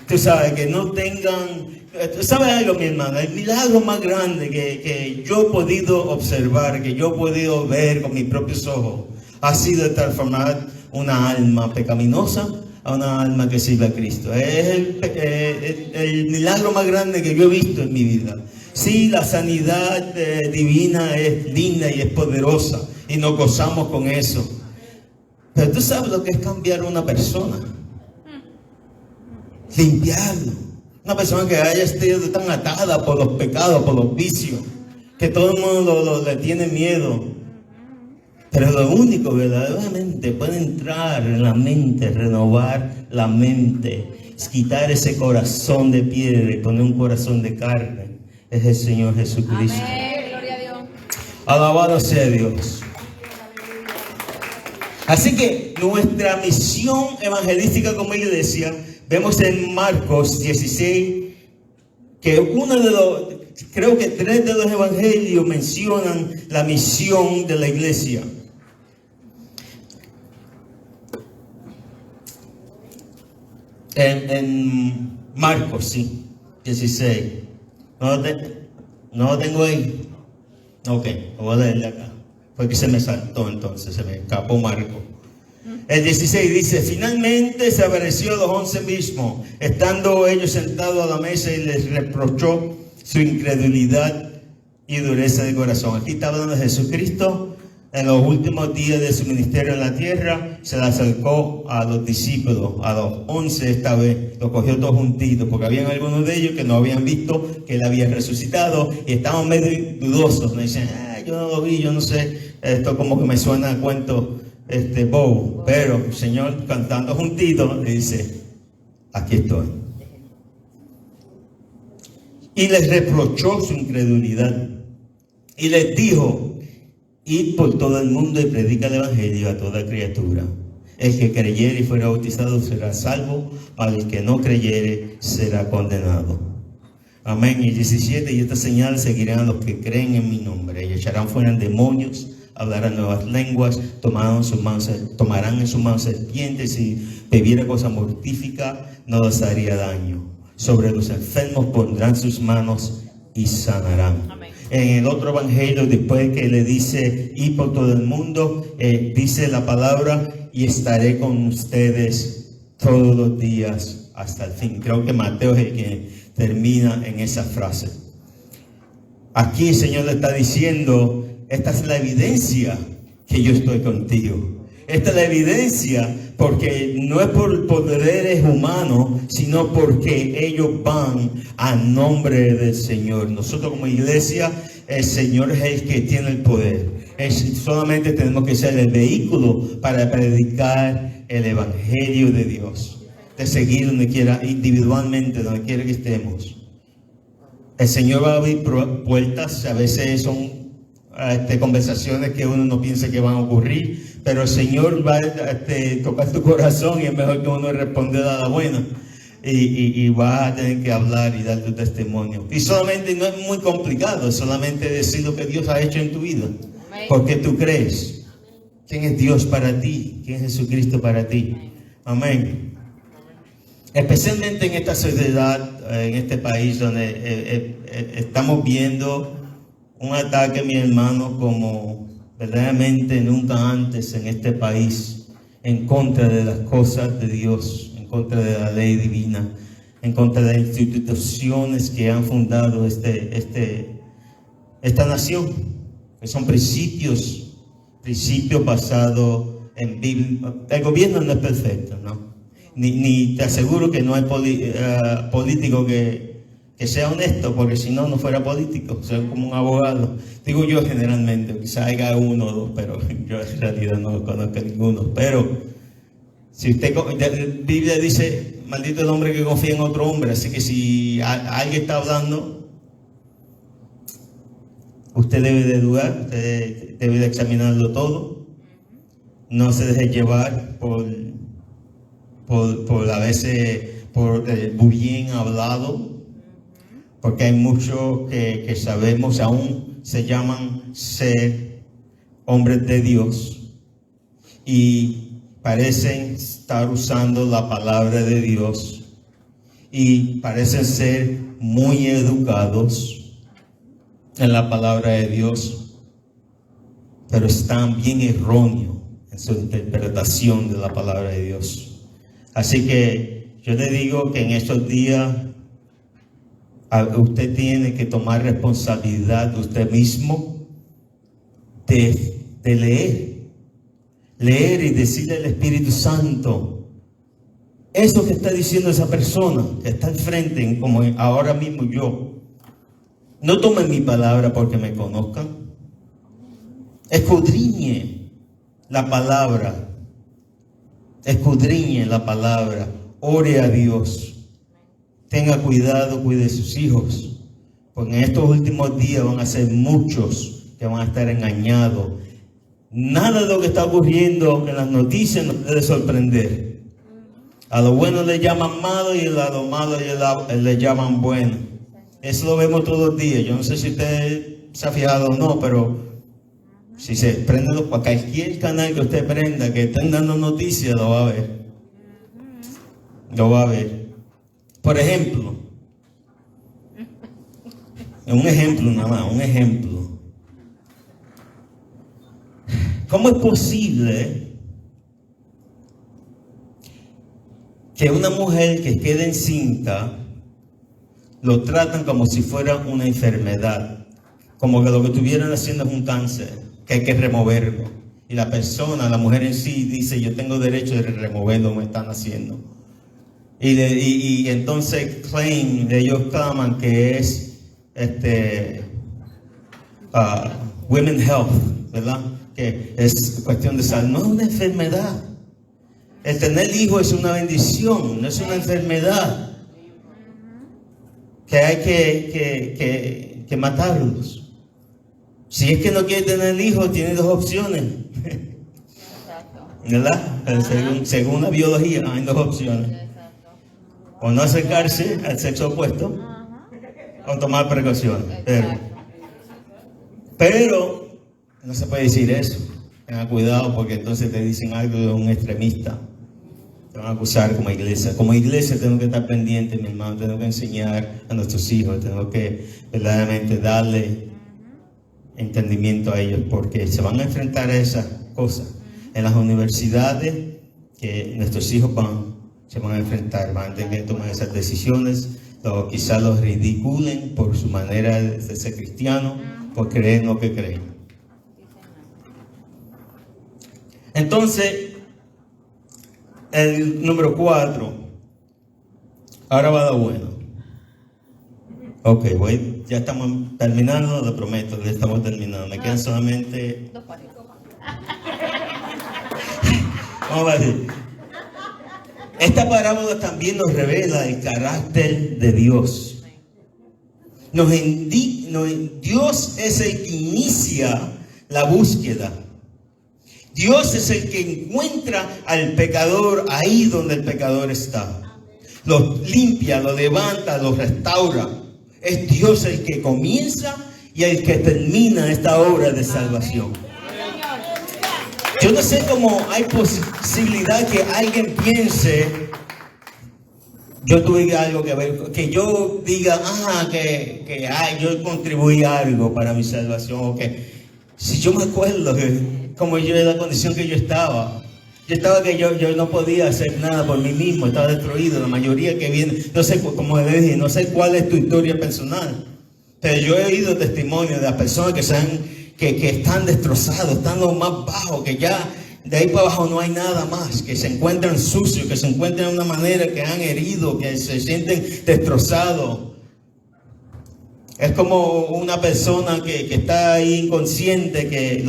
tú sabes, que no tengan. Tú sabes algo, mi hermano, el milagro más grande que yo he podido observar, que yo he podido ver con mis propios ojos, ha sido transformar una alma pecaminosa a una alma que sirve a Cristo. Es el milagro más grande que yo he visto en mi vida. Sí, la sanidad divina es linda y es poderosa y nos gozamos con eso. Pero tú sabes lo que es cambiar a una persona. Limpiarlo. Una persona que haya estado tan atada por los pecados, por los vicios, que todo el mundo le tiene miedo. Pero lo único verdaderamente puede entrar en la mente, renovar la mente, es quitar ese corazón de piedra y poner un corazón de carne, es el Señor Jesucristo. Amén. Gloria a Dios. Alabado sea Dios. Así que nuestra misión evangelística como iglesia, vemos en Marcos 16 que creo que 3 de los evangelios mencionan la misión de la iglesia. En Marcos, sí, 16. ¿No lo tengo ahí? Ok, lo voy a leerle acá. Fue que se me saltó entonces, se me escapó Marcos. El 16 dice, finalmente se apareció a los 11 mismos, estando ellos sentados a la mesa, y les reprochó su incredulidad y dureza de corazón. Aquí está hablando de Jesucristo. En los últimos días de su ministerio en la tierra, se le acercó a los discípulos, a los 11 esta vez, los cogió todos juntitos, porque habían algunos de ellos que no habían visto que él había resucitado y estaban medio dudosos. Me dicen, yo no lo vi, yo no sé, esto como que me suena a cuento bobo. Pero el Señor, cantando juntitos, le dice, aquí estoy. Y les reprochó su incredulidad y les dijo, id por todo el mundo y predica el evangelio a toda criatura. El que creyere y fuera bautizado será salvo, al que no creyere será condenado. Amén. Y 17, y esta señal seguirán a los que creen en mi nombre, y echarán fuera demonios, hablarán nuevas lenguas, tomarán en sus manos serpientes, y bebiera cosa mortífica no les haría daño. Sobre los enfermos pondrán sus manos y sanarán. Amén. En el otro evangelio, después que le dice, ir por todo el mundo, dice la palabra, y estaré con ustedes todos los días hasta el fin. Creo que Mateo es el que termina en esa frase. Aquí el Señor le está diciendo, esta es la evidencia que yo estoy contigo. Esta es la evidencia, porque no es por poderes humanos, sino porque ellos van a nombre del Señor. Nosotros como iglesia, el Señor es el que tiene el poder. Solamente tenemos que ser el vehículo para predicar el evangelio de Dios. De seguir donde quiera, individualmente, donde quiera que estemos. El Señor va a abrir puertas, a veces son conversaciones que uno no piensa que van a ocurrir, pero el Señor va a tocar tu corazón y es mejor que uno responda a la buena. Y vas a tener que hablar y dar tu testimonio. Y solamente no es muy complicado, es solamente decir lo que Dios ha hecho en tu vida. Porque tú crees. ¿Quién es Dios para ti? ¿Quién es Jesucristo para ti? Amén. Especialmente en esta sociedad, en este país donde estamos viendo un ataque, mi hermano, como verdaderamente nunca antes en este país, en contra de las cosas de Dios, en contra de la ley divina, en contra de las instituciones que han fundado esta nación, que son principios basados en Biblia. El gobierno no es perfecto, ¿no? Ni te aseguro que no hay político que sea honesto, porque si no, no fuera político, sea como un abogado. Digo yo generalmente, quizá haya uno o dos, pero yo en realidad no conozco a ninguno. Pero si usted, la Biblia dice, maldito el hombre que confía en otro hombre, así que si alguien está hablando, usted debe de dudar, usted debe de examinarlo todo, no se deje llevar por a veces, por el bien hablado, porque hay muchos que sabemos, aún se llaman ser hombres de Dios y parecen estar usando la palabra de Dios y parecen ser muy educados en la palabra de Dios, pero están bien erróneos en su interpretación de la palabra de Dios. Así que yo le digo que en estos días usted tiene que tomar responsabilidad de usted mismo de leer y decirle al Espíritu Santo eso que está diciendo esa persona que está al frente, como ahora mismo yo. No tomen mi palabra porque me conozcan. Escudriñe la palabra. Escudriñe la palabra. Ore a Dios. Tenga cuidado, cuide de sus hijos. Porque en estos últimos días van a ser muchos que van a estar engañados. Nada de lo que está ocurriendo en las noticias nos debe sorprender. A lo bueno le llaman malo y a lo malo le llaman bueno. Eso lo vemos todos los días. Yo no sé si usted se ha fijado o no, pero si se prende para cualquier canal que usted prenda, que estén dando noticias, lo va a ver. Lo va a ver. Por ejemplo, un ejemplo nada más, un ejemplo. ¿Cómo es posible que una mujer que quede encinta lo tratan como si fuera una enfermedad? Como que lo que estuvieran haciendo es un cáncer, que hay que removerlo. Y la persona, la mujer en sí, dice, yo tengo derecho de removerlo, me están haciendo. Y entonces ellos claman que es women health, ¿verdad? Que es cuestión de salud, no es una enfermedad. El tener hijos es una bendición, no es una enfermedad. Que hay que matarlos. Si es que no quiere tener hijos, tiene dos opciones. ¿Verdad? Según la biología, hay dos opciones. O no acercarse al sexo opuesto, o tomar precauciones. Pero no se puede decir eso. Tenga cuidado porque entonces te dicen algo de un extremista. Te van a acusar como iglesia. Como iglesia tenemos que estar pendientes, mi hermano. Tenemos que enseñar a nuestros hijos. Tenemos que verdaderamente darle entendimiento a ellos porque se van a enfrentar a esas cosas. En las universidades que nuestros hijos se van a enfrentar, van a tener que tomar esas decisiones, o quizás los ridiculen por su manera de ser cristiano, por creer lo que creen. Entonces, el número 4, ahora va lo bueno. Ok, ya estamos terminando, lo prometo, ya estamos terminando. Me quedan solamente... Vamos a decir. Esta parábola también nos revela el carácter de Dios. Dios es el que inicia la búsqueda. Dios es el que encuentra al pecador ahí donde el pecador está. Lo limpia, lo levanta, lo restaura. Es Dios el que comienza y el que termina esta obra de salvación. Yo no sé cómo hay posibilidad que alguien piense, yo tuve algo que ver, que yo diga, yo contribuí algo para mi salvación, o que si yo me acuerdo como yo en la condición que yo estaba que yo no podía hacer nada por mí mismo, estaba destruido. La mayoría que viene, no sé, como le dije, no sé cuál es tu historia personal, pero yo he oído testimonios de las personas que están destrozados, están lo más bajo, que ya de ahí para abajo no hay nada más, que se encuentran sucios, que se encuentran de una manera que han herido, que se sienten destrozados. Es como una persona que está ahí inconsciente, que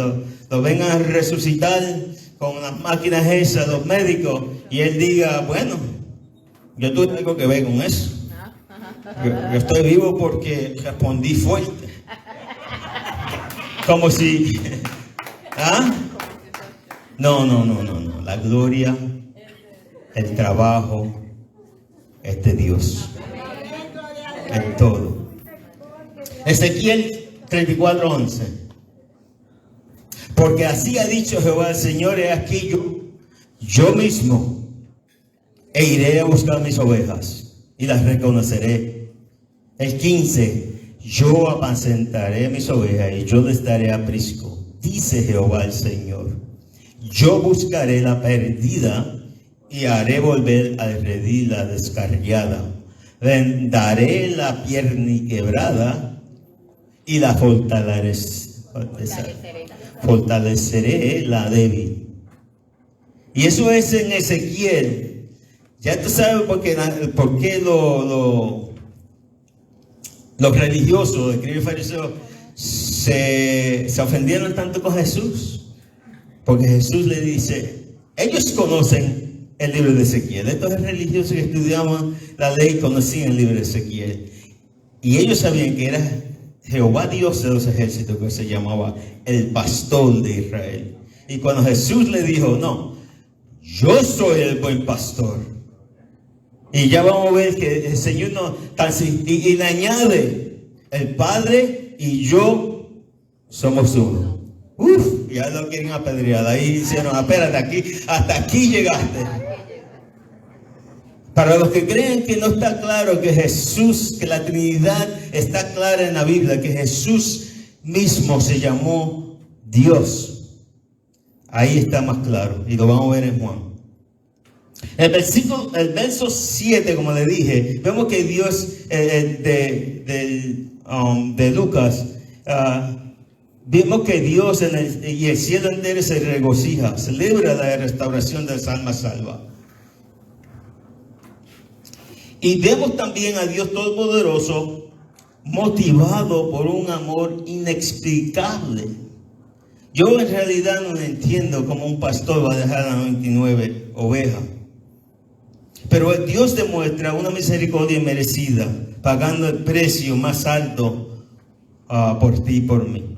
lo vengan a resucitar con las máquinas esas, los médicos, y él diga, bueno, yo tuve algo que ver con eso. Yo estoy vivo porque respondí fuerte. Como si... No. La gloria, el trabajo es de Dios. En todo. Ezequiel 34:11. Porque así ha dicho Jehová el Señor, he aquí yo mismo iré a buscar mis ovejas y las reconoceré. El 15. Yo apacentaré mis ovejas y yo les daré aprisco, dice Jehová el Señor. Yo buscaré la perdida y haré volver al redil la descarriada. Vendaré la pierna quebrada y la fortaleceré la débil. Y eso es en Ezequiel. Ya tú sabes por qué los religiosos, los escribas y fariseos, se ofendieron tanto con Jesús. Porque Jesús le dice, ellos conocen el libro de Ezequiel. Estos religiosos que estudiaban la ley conocían el libro de Ezequiel. Y ellos sabían que era Jehová Dios de los ejércitos, que se llamaba el pastor de Israel. Y cuando Jesús le dijo, no, yo soy el buen pastor. Y ya vamos a ver que el Señor y le añade, el Padre y yo somos uno. Ya lo quieren apedrear. Ahí hicieron, espérate, hasta aquí llegaste. Para los que creen que no está claro que Jesús, que la Trinidad está clara en la Biblia, que Jesús mismo se llamó Dios, ahí está más claro y lo vamos a ver en Juan. El verso 7, como le dije, vemos que Dios de Lucas, vemos que Dios y el cielo entero se regocija, celebra la restauración de las almas salvas. Y vemos también a Dios Todopoderoso motivado por un amor inexplicable. Yo en realidad no entiendo cómo un pastor va a dejar las 99 ovejas. Pero Dios demuestra una misericordia inmerecida, pagando el precio más alto por ti y por mí.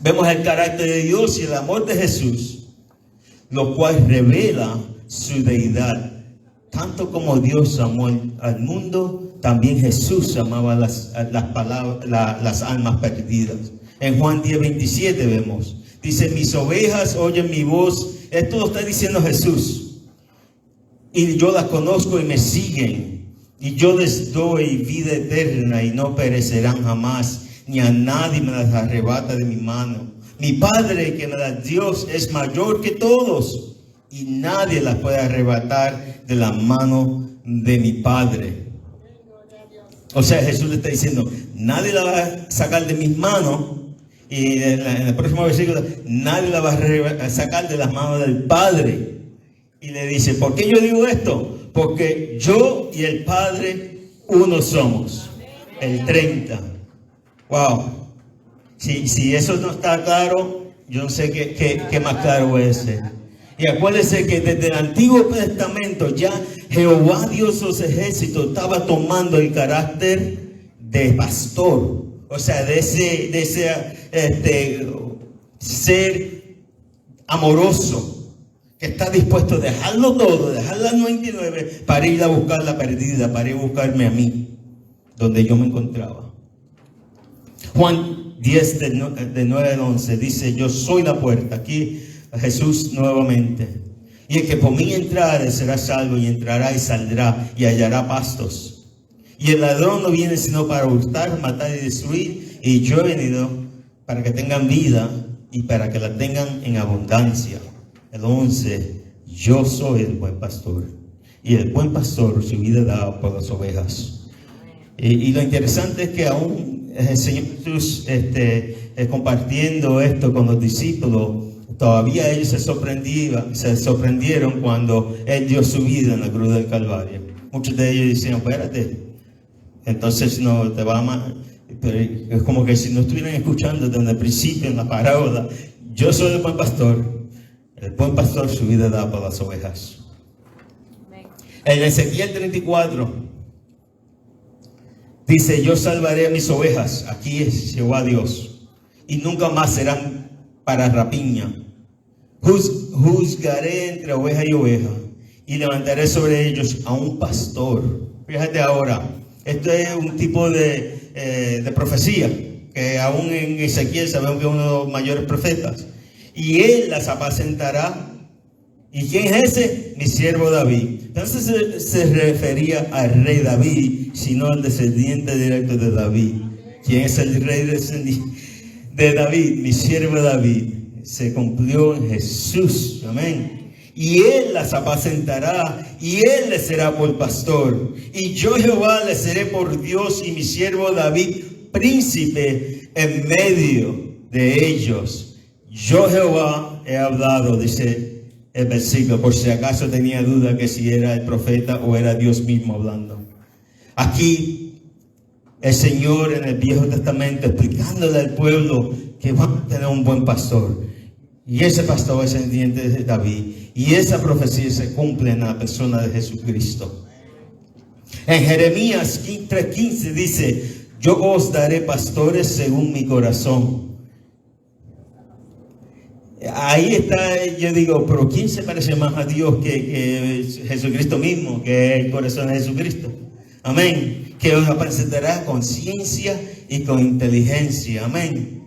Vemos el carácter de Dios y el amor de Jesús, lo cual revela su deidad. Tanto como Dios amó al mundo, también Jesús amaba las almas perdidas. En Juan 10:27 vemos, dice, mis ovejas oyen mi voz. Esto lo está diciendo Jesús. Y yo las conozco y me siguen. Y yo les doy vida eterna y no perecerán jamás, ni a nadie me las arrebata de mi mano. Mi Padre que me da Dios es mayor que todos, y nadie las puede arrebatar de la mano de mi Padre. O sea, Jesús le está diciendo, nadie la va a sacar de mis manos. Y en el próximo versículo, nadie la va a sacar de las manos del Padre. Y le dice, ¿por qué yo digo esto? Porque yo y el Padre uno somos. El 30. Wow. Si eso no está claro, yo no sé qué más claro puede ser. Y acuérdense que desde el Antiguo Testamento ya Jehová Dios de los ejércitos estaba tomando el carácter de pastor, o sea, de ese ser amoroso, que está dispuesto a dejarlo todo, dejar las 99 para ir a buscar la perdida, para ir a buscarme a mí, donde yo me encontraba. Juan 10, de 9 al 11, dice: yo soy la puerta. Aquí Jesús nuevamente. Y el que por mí entrare será salvo, y entrará y saldrá y hallará pastos. Y el ladrón no viene sino para hurtar, matar y destruir. Y yo he venido para que tengan vida y para que la tengan en abundancia. El 11, yo soy el buen pastor. Y el buen pastor su vida da por las ovejas. Y lo interesante es que aún el Señor Jesús compartiendo esto con los discípulos, todavía ellos se sorprendieron cuando Él dio su vida en la cruz del Calvario. Muchos de ellos decían: espérate, entonces no te va a amar. Pero es como que si no estuvieran escuchando desde el principio en la parábola: yo soy el buen pastor su vida da por las ovejas. En Ezequiel 34 dice: yo salvaré a mis ovejas, aquí es Jehová Dios, y nunca más serán para rapiña. Juzgaré entre oveja y oveja, y levantaré sobre ellos a un pastor. Fíjate ahora, esto es un tipo de profecía, que aún en Ezequiel sabemos que es uno de los mayores profetas. Y él las apacentará. ¿Y quién es ese? Mi siervo David. Entonces se refería al rey David, sino al descendiente directo de David. ¿Quién es el rey de David? Mi siervo David. Se cumplió en Jesús. Amén. Y él las apacentará, y él les será por pastor. Y yo Jehová les seré por Dios, y mi siervo David príncipe en medio de ellos. Yo Jehová he hablado, dice el versículo, por si acaso tenía duda que si era el profeta o era Dios mismo hablando. Aquí el Señor en el Viejo Testamento explicándole al pueblo que van a tener un buen pastor. Y ese pastor es descendiente de David. Y esa profecía se cumple en la persona de Jesucristo. En Jeremías 3:15 dice: yo os daré pastores según mi corazón. Ahí está, yo digo, pero ¿quién se parece más a Dios que Jesucristo mismo, que es el corazón de Jesucristo? Amén. Que os apacentará con ciencia y con inteligencia. Amén.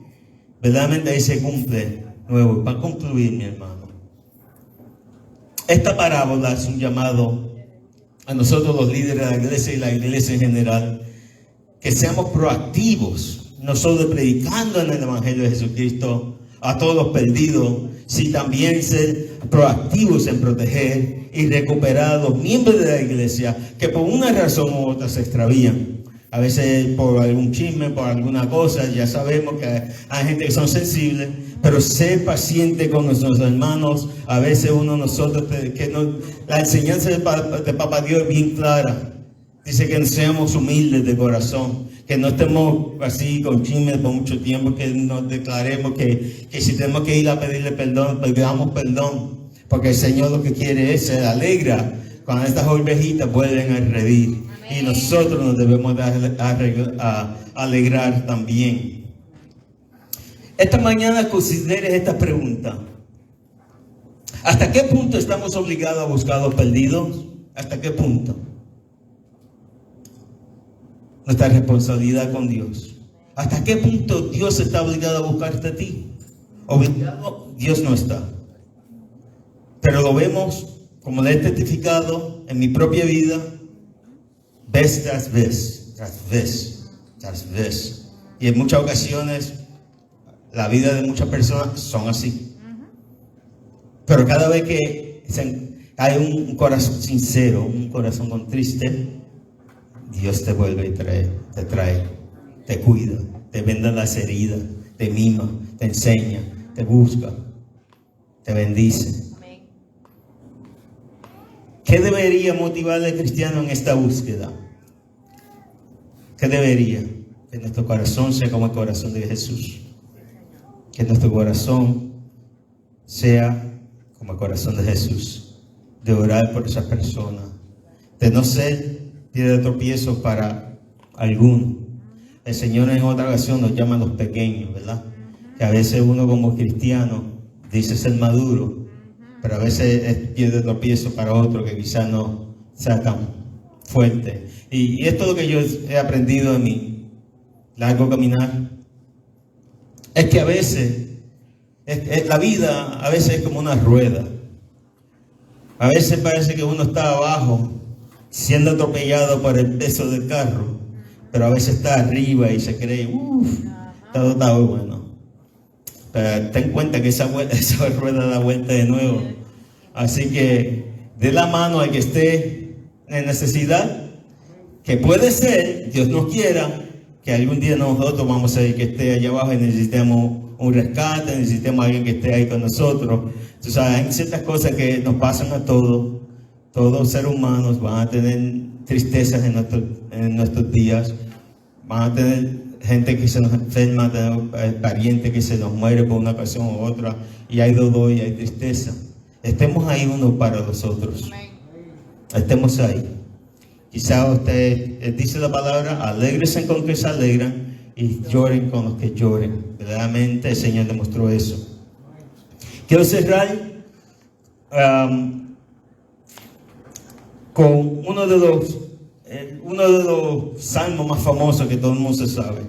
Verdaderamente ahí se cumple. Nuevo, para concluir, mi hermano, esta parábola es un llamado a nosotros los líderes de la iglesia y la iglesia en general, que seamos proactivos, no solo predicando en el Evangelio de Jesucristo a todos los perdidos, sino también ser proactivos en proteger y recuperar a los miembros de la iglesia que por una razón u otra se extravían. A veces por algún chisme, por alguna cosa. Ya sabemos que hay gente que son sensibles, pero ser paciente con nuestros hermanos. A veces la enseñanza de Papá Dios es bien clara. Dice que seamos humildes de corazón, que no estemos así con chismes por mucho tiempo, que nos declaremos que si tenemos que ir a pedirle perdón, pidamos perdón, porque el Señor lo que quiere es, se alegra cuando estas ovejitas vuelven a redil. Y nosotros nos debemos alegrar también. Esta mañana considere esta pregunta: ¿hasta qué punto estamos obligados a buscar a los perdidos? ¿Hasta qué punto? Nuestra responsabilidad con Dios. ¿Hasta qué punto Dios está obligado a buscarte a ti? Obligado, Dios no está. Pero lo vemos, como le he testificado en mi propia vida, vez tras vez, tras vez, tras vez. Y en muchas ocasiones, la vida de muchas personas son así. Pero cada vez que hay un corazón sincero, un corazón contriste, Dios te vuelve y te trae, te cuida, te venda las heridas, te mima, te enseña, te busca, te bendice. ¿Qué debería motivar al cristiano en esta búsqueda? ¿Qué debería? Que nuestro corazón sea como el corazón de Jesús. Que nuestro corazón sea como el corazón de Jesús. De orar por esa persona. De no ser piedra de tropiezo para alguno. El Señor en otra ocasión nos llama a los pequeños, ¿verdad? Que a veces uno como cristiano dice ser maduro, pero a veces es pie de tropiezo para otro que quizás no sea tan fuerte. Y esto es lo que yo he aprendido en mi largo caminar. Es que a veces, la vida a veces es como una rueda. A veces parece que uno está abajo, siendo atropellado por el peso del carro, pero a veces está arriba y se cree, todo está bueno. Pero ten en cuenta que esa rueda da vuelta de nuevo. Así que dé la mano al que esté en necesidad, que puede ser, Dios no quiera, que algún día nosotros vamos a ir que esté allá abajo y necesitemos un rescate, necesitemos a alguien que esté ahí con nosotros. Tú sabes, hay ciertas cosas que nos pasan a todos seres humanos van a tener tristezas en nuestros días, van a tener gente que se nos enferma, tener parientes que se nos muere por una ocasión u otra, y hay dolor y hay tristeza. Estemos ahí unos para los otros. Estemos ahí. Quizá usted dice la palabra, alégrense con los que se alegran y lloren con los que lloren. Verdaderamente el Señor demostró eso. Quiero cerrar con uno de los salmos más famosos que todo el mundo se sabe.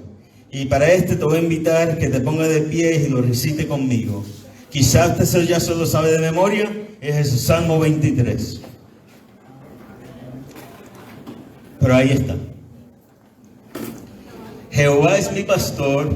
Y para te voy a invitar que te pongas de pie y lo recite conmigo. Quizás usted ya solo sabe de memoria, es el Salmo 23. Pero ahí está. Jehová es mi pastor,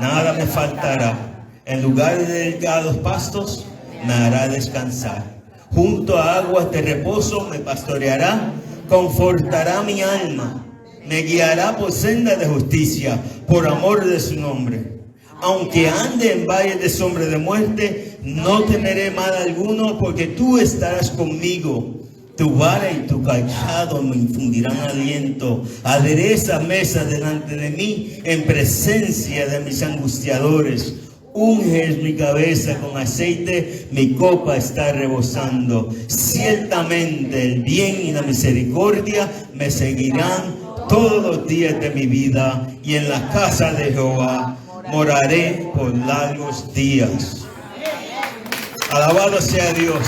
nada me faltará. En lugares de delgados pastos me hará descansar. Junto a aguas de reposo me pastoreará, confortará mi alma. Me guiará por sendas de justicia, por amor de su nombre. Aunque ande en valle de sombra de muerte, no temeré mal alguno, porque tú estarás conmigo. Tu vara y tu callado me infundirán aliento. Aderezas mesa delante de mí, en presencia de mis angustiadores. Unges mi cabeza con aceite, mi copa está rebosando. Ciertamente el bien y la misericordia me seguirán todos los días de mi vida, y en la casa de Jehová moraré por largos días. Alabado sea Dios.